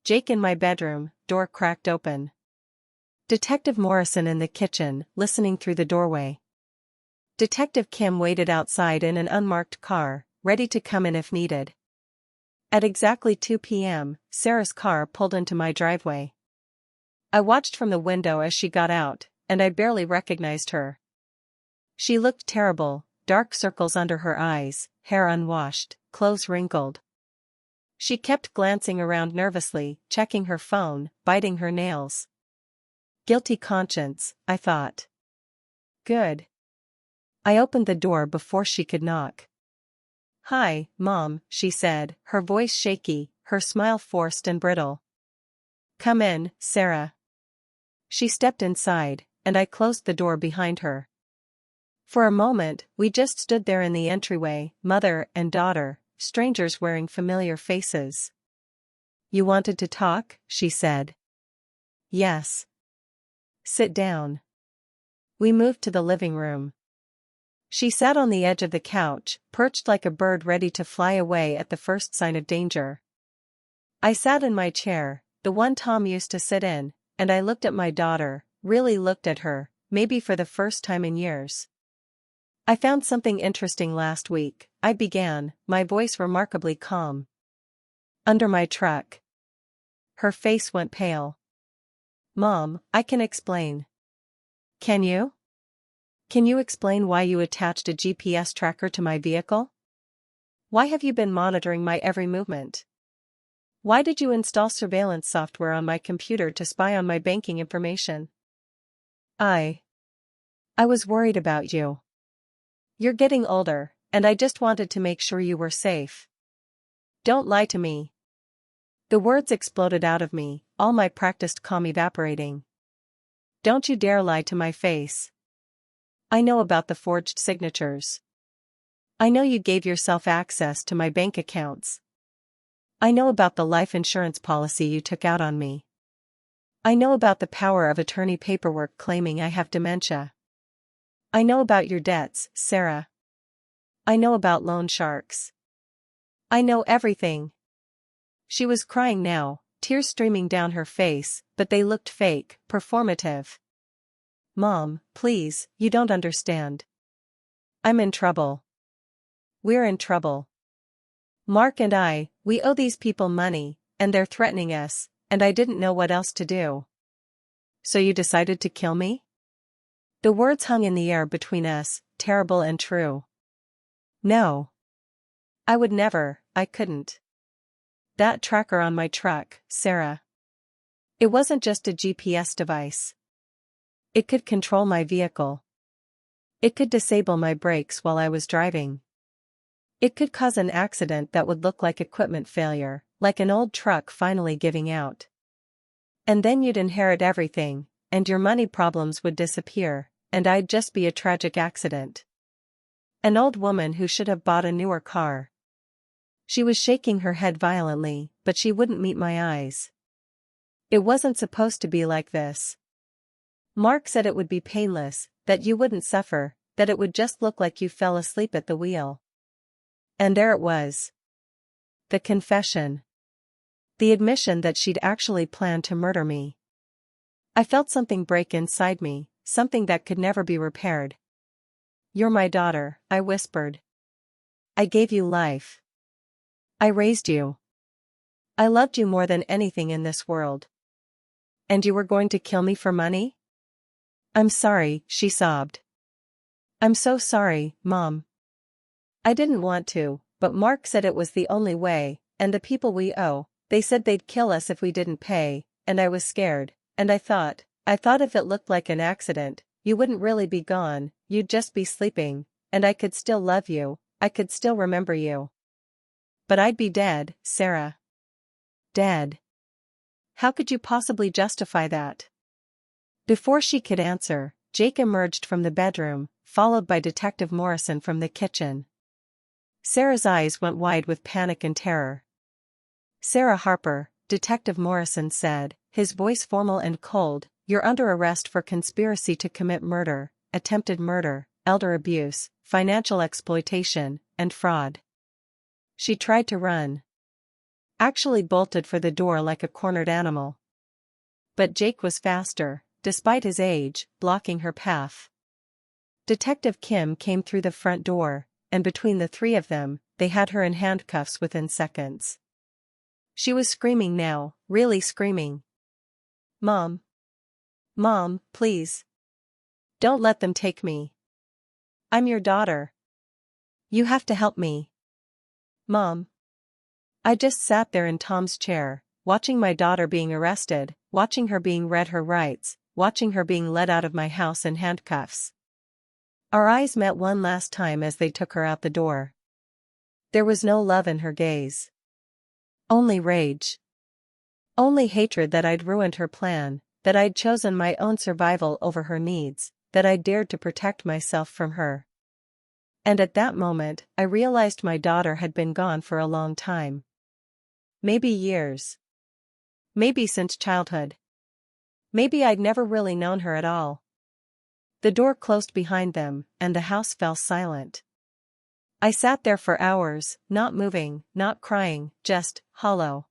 A: Jake in my bedroom, door cracked open. Detective Morrison in the kitchen, listening through the doorway. Detective Kim waited outside in an unmarked car, ready to come in if needed. At exactly 2 p.m., Sarah's car pulled into my driveway. I watched from the window as she got out, and I barely recognized her. She looked terrible, dark circles under her eyes, hair unwashed, clothes wrinkled. She kept glancing around nervously, checking her phone, biting her nails. Guilty conscience, I thought. Good. I opened the door before she could knock. "Hi, Mom," she said, her voice shaky, her smile forced and brittle. "Come in, Sarah." She stepped inside, and I closed the door behind her. For a moment, we just stood there in the entryway, mother and daughter, strangers wearing familiar faces. "You wanted to talk?" she said. "Yes." "Sit down." We moved to the living room. She sat on the edge of the couch, perched like a bird ready to fly away at the first sign of danger. I sat in my chair, the one Tom used to sit in, and I looked at my daughter, really looked at her, maybe for the first time in years. "I found something interesting last week," I began, my voice remarkably calm. "Under my truck." Her face went pale. "Mom, I can explain." "Can you? Can you explain why you attached a GPS tracker to my vehicle? Why have you been monitoring my every movement? Why did you install surveillance software on my computer to spy on my banking information?" I was worried about you. You're getting older, and I just wanted to make sure you were safe. Don't lie to me." The words exploded out of me, all my practiced calm evaporating. "Don't you dare lie to my face. I know about the forged signatures. I know you gave yourself access to my bank accounts. I know about the life insurance policy you took out on me. I know about the power of attorney paperwork claiming I have dementia. I know about your debts, Sarah. I know about loan sharks. I know everything." She was crying now, tears streaming down her face, but they looked fake, performative. "Mom, please, you don't understand. I'm in trouble. We're in trouble. Mark and we owe these people money, and they're threatening us, and I didn't know what else to do." "So you decided to kill me?" The words hung in the air between us, terrible and true. "No. I would never, I couldn't. That tracker on my truck, Sarah. It wasn't just a GPS device. It could control my vehicle. It could disable my brakes while I was driving. It could cause an accident that would look like equipment failure, like an old truck finally giving out. And then you'd inherit everything, and your money problems would disappear, and I'd just be a tragic accident. An old woman who should have bought a newer car." She was shaking her head violently, but she wouldn't meet my eyes. "It wasn't supposed to be like this. Mark said it would be painless, that you wouldn't suffer, that it would just look like you fell asleep at the wheel." And there it was. The confession. The admission that she'd actually planned to murder me. I felt something break inside me, something that could never be repaired. "You're my daughter," I whispered. "I gave you life. I raised you. I loved you more than anything in this world. And you were going to kill me for money?" "I'm sorry," she sobbed. "I'm so sorry, Mom. I didn't want to, but Mark said it was the only way, and the people we owe. They said they'd kill us if we didn't pay, and I was scared, and I thought if it looked like an accident, you wouldn't really be gone, you'd just be sleeping, and I could still love you, I could still remember you. But I'd be dead, Sarah. Dead. How could you possibly justify that? Before she could answer, Jake emerged from the bedroom, followed by Detective Morrison from the kitchen. Sarah's eyes went wide with panic and terror. Sarah Harper, Detective Morrison said, his voice formal and cold, you're under arrest for conspiracy to commit murder, attempted murder, elder abuse, financial exploitation, and fraud. She tried to run. Actually bolted for the door like a cornered animal. But Jake was faster, despite his age, blocking her path. Detective Kim came through the front door, and between the three of them, they had her in handcuffs within seconds. She was screaming now, really screaming. Mom. Mom, please. Don't let them take me. I'm your daughter. You have to help me. Mom. I just sat there in Tom's chair, watching my daughter being arrested, watching her being read her rights, watching her being led out of my house in handcuffs. Our eyes met one last time as they took her out the door. There was no love in her gaze. Only rage. Only hatred that I'd ruined her plan, that I'd chosen my own survival over her needs, that I'd dared to protect myself from her. And at that moment, I realized my daughter had been gone for a long time. Maybe years. Maybe since childhood. Maybe I'd never really known her at all. The door closed behind them, and the house fell silent. I sat there for hours, not moving, not crying, just hollow.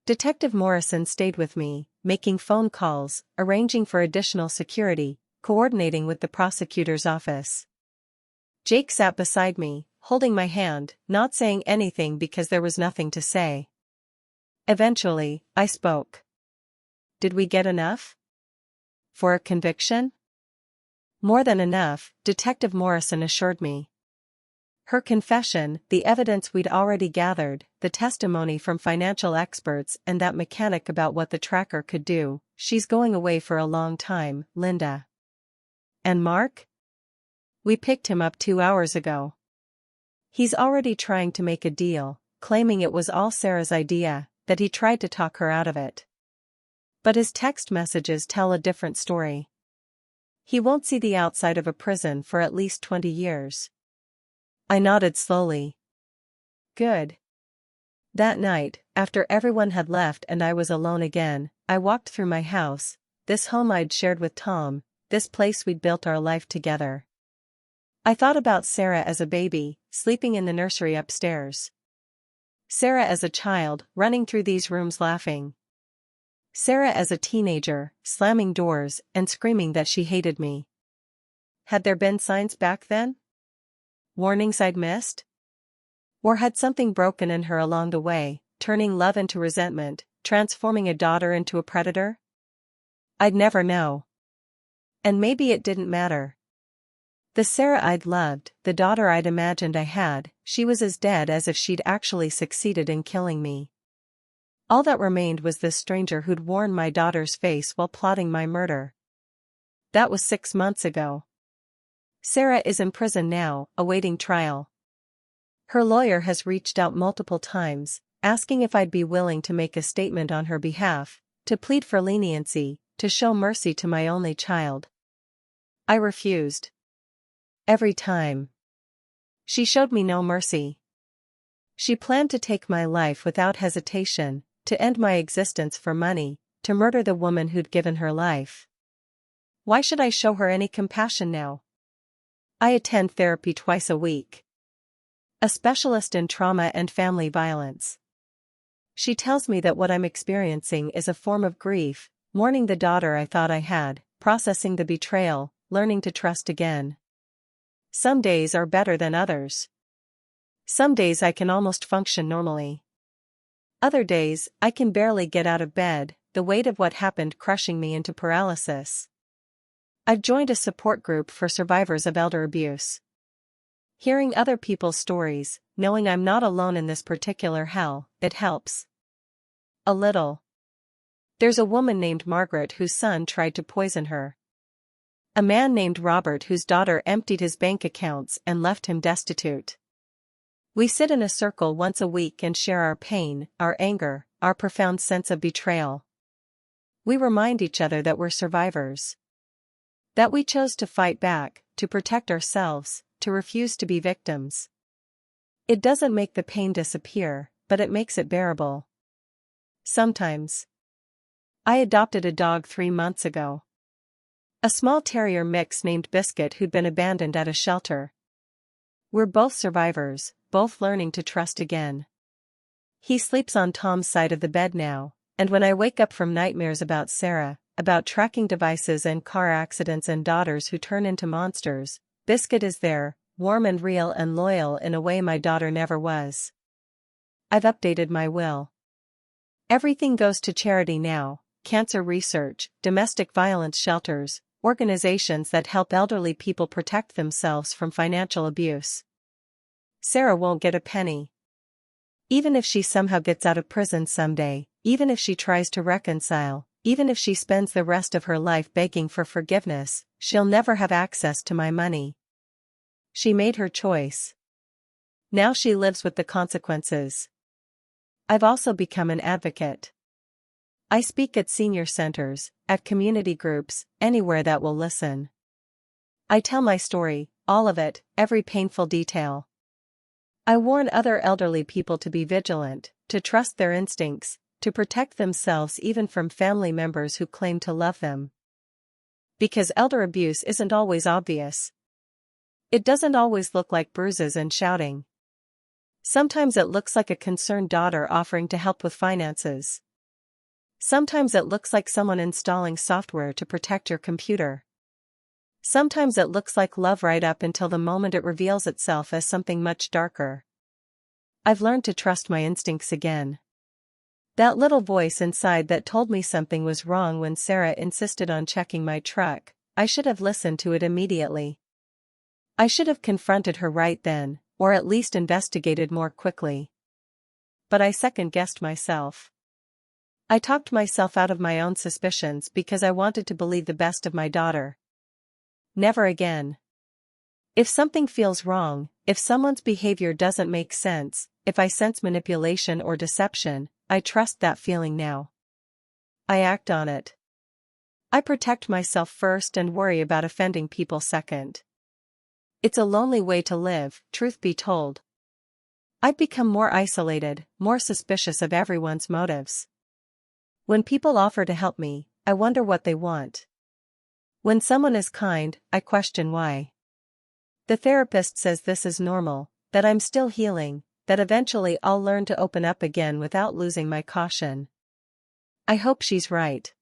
A: Detective Morrison stayed with me, making phone calls, arranging for additional security, coordinating with the prosecutor's office. Jake sat beside me, holding my hand, not saying anything because there was nothing to say. Eventually, I spoke. Did we get enough? For a conviction? More than enough, Detective Morrison assured me. Her confession, the evidence we'd already gathered, the testimony from financial experts and that mechanic about what the tracker could do, she's going away for a long time, Linda. And Mark? We picked him up 2 hours ago. He's already trying to make a deal, claiming it was all Sarah's idea, that he tried to talk her out of it. But his text messages tell a different story. He won't see the outside of a prison for at least 20 years. I nodded slowly. Good. That night, after everyone had left and I was alone again, I walked through my house, this home I'd shared with Tom, this place we'd built our life together. I thought about Sarah as a baby, sleeping in the nursery upstairs. Sarah as a child, running through these rooms laughing. Sarah as a teenager, slamming doors and screaming that she hated me. Had there been signs back then? Warnings I'd missed? Or had something broken in her along the way, turning love into resentment, transforming a daughter into a predator? I'd never know. And maybe it didn't matter. The Sarah I'd loved, the daughter I'd imagined I had, she was as dead as if she'd actually succeeded in killing me. All that remained was this stranger who'd worn my daughter's face while plotting my murder. That was 6 months ago. Sarah is in prison now, awaiting trial. Her lawyer has reached out multiple times, asking if I'd be willing to make a statement on her behalf, to plead for leniency, to show mercy to my only child. I refused. Every time. She showed me no mercy. She planned to take my life without hesitation, to end my existence for money, to murder the woman who'd given her life. Why should I show her any compassion now? I attend therapy twice a week. A specialist in trauma and family violence. She tells me that what I'm experiencing is a form of grief, mourning the daughter I thought I had, processing the betrayal, learning to trust again. Some days are better than others. Some days I can almost function normally. Other days, I can barely get out of bed, the weight of what happened crushing me into paralysis. I've joined a support group for survivors of elder abuse. Hearing other people's stories, knowing I'm not alone in this particular hell, it helps. A little. There's a woman named Margaret whose son tried to poison her. A man named Robert whose daughter emptied his bank accounts and left him destitute. We sit in a circle once a week and share our pain, our anger, our profound sense of betrayal. We remind each other that we're survivors. That we chose to fight back, to protect ourselves, to refuse to be victims. It doesn't make the pain disappear, but it makes it bearable. Sometimes. I adopted a dog 3 months ago. A small terrier mix named Biscuit who'd been abandoned at a shelter. We're both survivors, both learning to trust again. He sleeps on Tom's side of the bed now, and when I wake up from nightmares about Sarah, about tracking devices and car accidents and daughters who turn into monsters, Biscuit is there, warm and real and loyal in a way my daughter never was. I've updated my will. Everything goes to charity now: cancer research, domestic violence shelters, organizations that help elderly people protect themselves from financial abuse. Sarah won't get a penny. Even if she somehow gets out of prison someday, even if she tries to reconcile, even if she spends the rest of her life begging for forgiveness, she'll never have access to my money. She made her choice. Now she lives with the consequences. I've also become an advocate. I speak at senior centers, at community groups, anywhere that will listen. I tell my story, all of it, every painful detail. I warn other elderly people to be vigilant, to trust their instincts, to protect themselves even from family members who claim to love them. Because elder abuse isn't always obvious. It doesn't always look like bruises and shouting. Sometimes it looks like a concerned daughter offering to help with finances. Sometimes it looks like someone installing software to protect your computer. Sometimes it looks like love right up until the moment it reveals itself as something much darker. I've learned to trust my instincts again. That little voice inside that told me something was wrong when Sarah insisted on checking my truck, I should have listened to it immediately. I should have confronted her right then, or at least investigated more quickly. But I second-guessed myself. I talked myself out of my own suspicions because I wanted to believe the best of my daughter. Never again. If something feels wrong, if someone's behavior doesn't make sense, if I sense manipulation or deception, I trust that feeling now. I act on it. I protect myself first and worry about offending people second. It's a lonely way to live, truth be told. I've become more isolated, more suspicious of everyone's motives. When people offer to help me, I wonder what they want. When someone is kind, I question why. The therapist says this is normal, that I'm still healing, that eventually I'll learn to open up again without losing my caution. I hope she's right.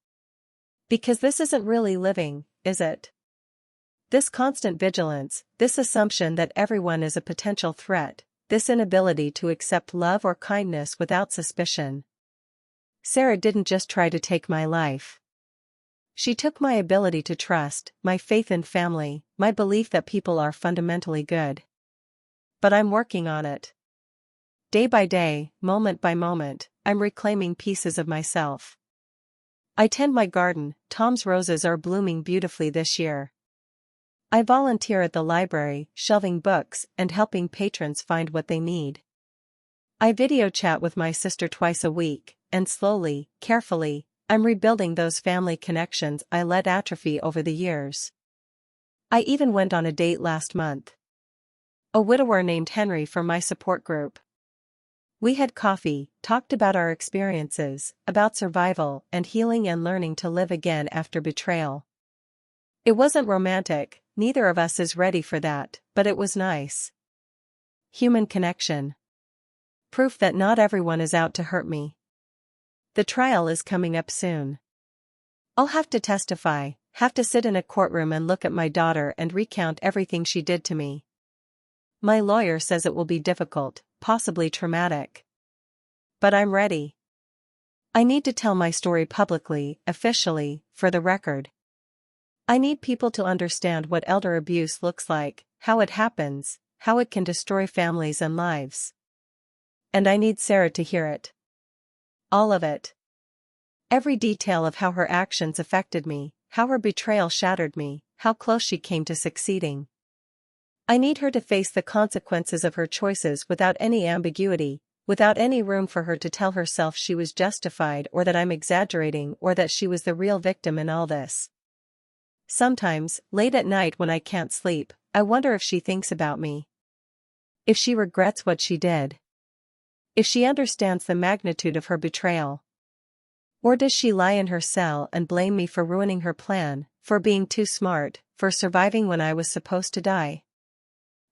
A: Because this isn't really living, is it? This constant vigilance, this assumption that everyone is a potential threat, this inability to accept love or kindness without suspicion. Sarah didn't just try to take my life. She took my ability to trust, my faith in family, my belief that people are fundamentally good. But I'm working on it. Day by day, moment by moment, I'm reclaiming pieces of myself. I tend my garden, Tom's roses are blooming beautifully this year. I volunteer at the library, shelving books and helping patrons find what they need. I video chat with my sister twice a week, and slowly, carefully, I'm rebuilding those family connections I let atrophy over the years. I even went on a date last month. A widower named Henry from my support group. We had coffee, talked about our experiences, about survival and healing and learning to live again after betrayal. It wasn't romantic, neither of us is ready for that, but it was nice. Human connection. Proof that not everyone is out to hurt me. The trial is coming up soon. I'll have to testify, have to sit in a courtroom and look at my daughter and recount everything she did to me. My lawyer says it will be difficult, possibly traumatic. But I'm ready. I need to tell my story publicly, officially, for the record. I need people to understand what elder abuse looks like, how it happens, how it can destroy families and lives. And I need Sarah to hear it. All of it. Every detail of how her actions affected me, how her betrayal shattered me, how close she came to succeeding. I need her to face the consequences of her choices without any ambiguity, without any room for her to tell herself she was justified or that I'm exaggerating or that she was the real victim in all this. Sometimes, late at night when I can't sleep, I wonder if she thinks about me. If she regrets what she did. If she understands the magnitude of her betrayal. Or does she lie in her cell and blame me for ruining her plan, for being too smart, for surviving when I was supposed to die?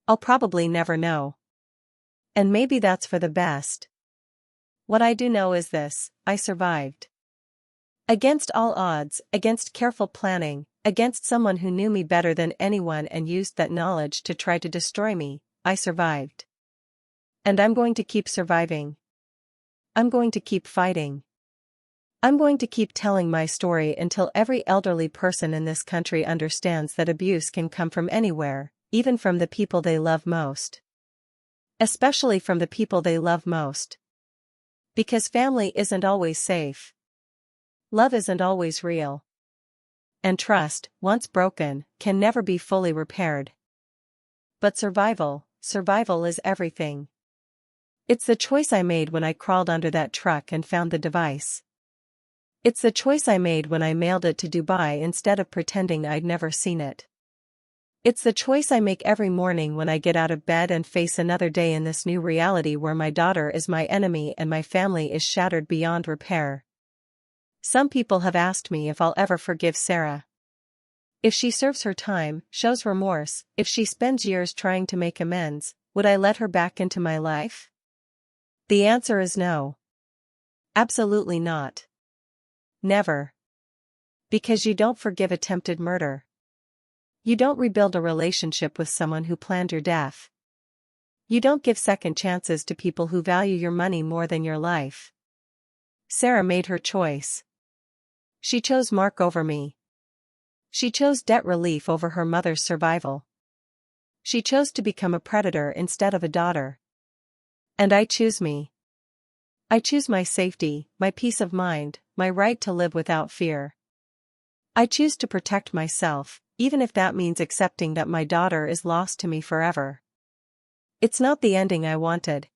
A: I'll probably never know. And maybe that's for the best. What I do know is this: I survived. Against all odds, against careful planning, against someone who knew me better than anyone and used that knowledge to try to destroy me, I survived. And I'm going to keep surviving. I'm going to keep fighting. I'm going to keep telling my story until every elderly person in this country understands that abuse can come from anywhere, even from the people they love most. Especially from the people they love most. Because family isn't always safe. Love isn't always real. And trust, once broken, can never be fully repaired. But survival is everything. It's the choice I made when I crawled under that truck and found the device. It's the choice I made when I mailed it to Dubai instead of pretending I'd never seen it. It's the choice I make every morning when I get out of bed and face another day in this new reality where my daughter is my enemy and my family is shattered beyond repair. Some people have asked me if I'll ever forgive Sarah. If she serves her time, shows remorse, if she spends years trying to make amends, would I let her back into my life? The answer is no. Absolutely not. Never. Because you don't forgive attempted murder. You don't rebuild a relationship with someone who planned your death. You don't give second chances to people who value your money more than your life. Sarah made her choice. She chose Mark over me. She chose debt relief over her mother's survival. She chose to become a predator instead of a daughter. And I choose me. I choose my safety, my peace of mind, my right to live without fear. I choose to protect myself, even if that means accepting that my daughter is lost to me forever. It's not the ending I wanted.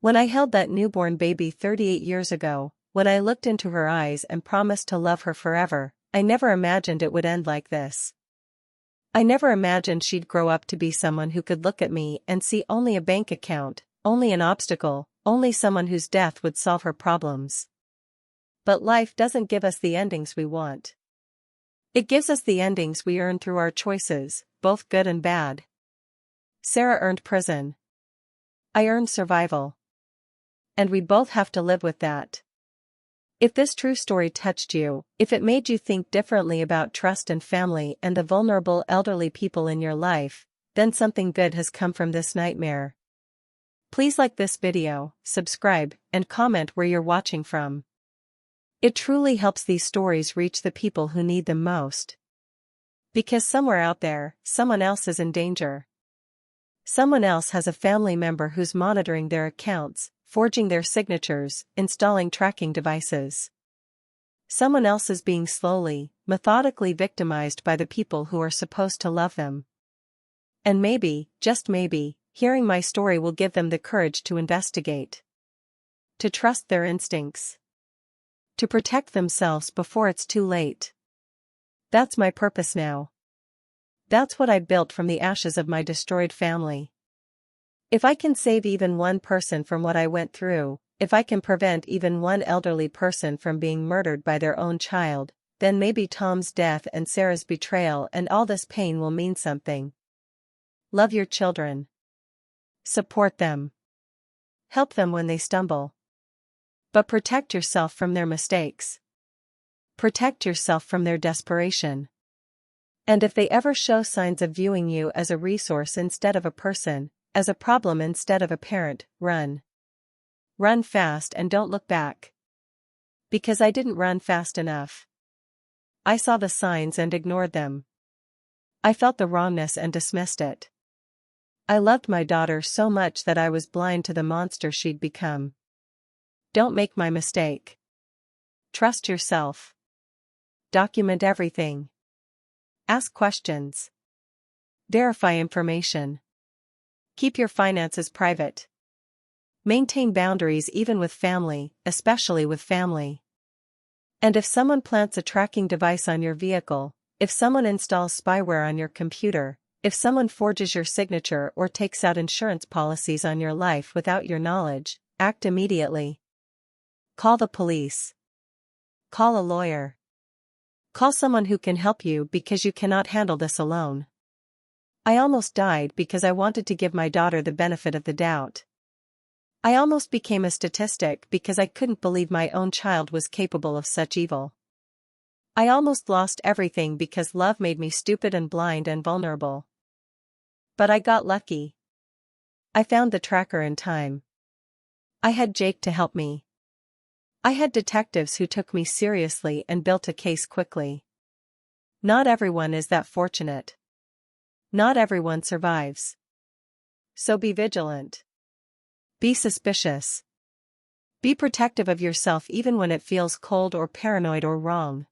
A: When I held that newborn baby 38 years ago, when I looked into her eyes and promised to love her forever, I never imagined it would end like this. I never imagined she'd grow up to be someone who could look at me and see only a bank account, only an obstacle, only someone whose death would solve her problems. But life doesn't give us the endings we want. It gives us the endings we earn through our choices, both good and bad. Sarah earned prison. I earned survival. And we both have to live with that. If this true story touched you, if it made you think differently about trust and family and the vulnerable elderly people in your life, then something good has come from this nightmare. Please like this video, subscribe, and comment where you're watching from. It truly helps these stories reach the people who need them most. Because somewhere out there, someone else is in danger. Someone else has a family member who's monitoring their accounts, forging their signatures, installing tracking devices. Someone else is being slowly, methodically victimized by the people who are supposed to love them. And maybe, just maybe, hearing my story will give them the courage to investigate. To trust their instincts. To protect themselves before it's too late. That's my purpose now. That's what I built from the ashes of my destroyed family. If I can save even one person from what I went through, if I can prevent even one elderly person from being murdered by their own child, then maybe Tom's death and Sarah's betrayal and all this pain will mean something. Love your children. Support them. Help them when they stumble. But protect yourself from their mistakes. Protect yourself from their desperation. And if they ever show signs of viewing you as a resource instead of a person, as a problem instead of a parent, run. Run fast and don't look back. Because I didn't run fast enough. I saw the signs and ignored them. I felt the wrongness and dismissed it. I loved my daughter so much that I was blind to the monster she'd become. Don't make my mistake. Trust yourself. Document everything. Ask questions. Verify information. Keep your finances private. Maintain boundaries even with family, especially with family. And if someone plants a tracking device on your vehicle, if someone installs spyware on your computer, if someone forges your signature or takes out insurance policies on your life without your knowledge, act immediately. Call the police. Call a lawyer. Call someone who can help you because you cannot handle this alone. I almost died because I wanted to give my daughter the benefit of the doubt. I almost became a statistic because I couldn't believe my own child was capable of such evil. I almost lost everything because love made me stupid and blind and vulnerable. But I got lucky. I found the tracker in time. I had Jake to help me. I had detectives who took me seriously and built a case quickly. Not everyone is that fortunate. Not everyone survives. So be vigilant. Be suspicious. Be protective of yourself even when it feels cold or paranoid or wrong.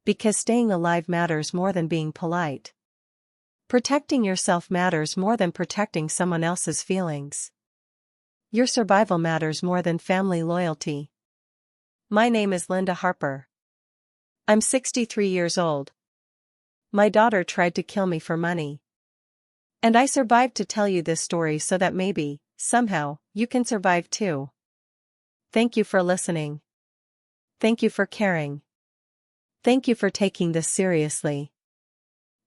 A: Because staying alive matters more than being polite. Protecting yourself matters more than protecting someone else's feelings. Your survival matters more than family loyalty. My name is Linda Harper. I'm 63 years old. My daughter tried to kill me for money. And I survived to tell you this story so that maybe, somehow, you can survive too. Thank you for listening. Thank you for caring. Thank you for taking this seriously.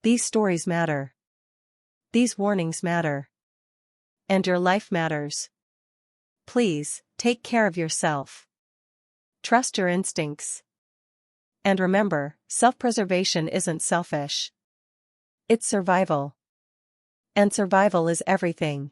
A: These stories matter. These warnings matter. And your life matters. Please, take care of yourself. Trust your instincts. And remember, self-preservation isn't selfish. It's survival. And survival is everything.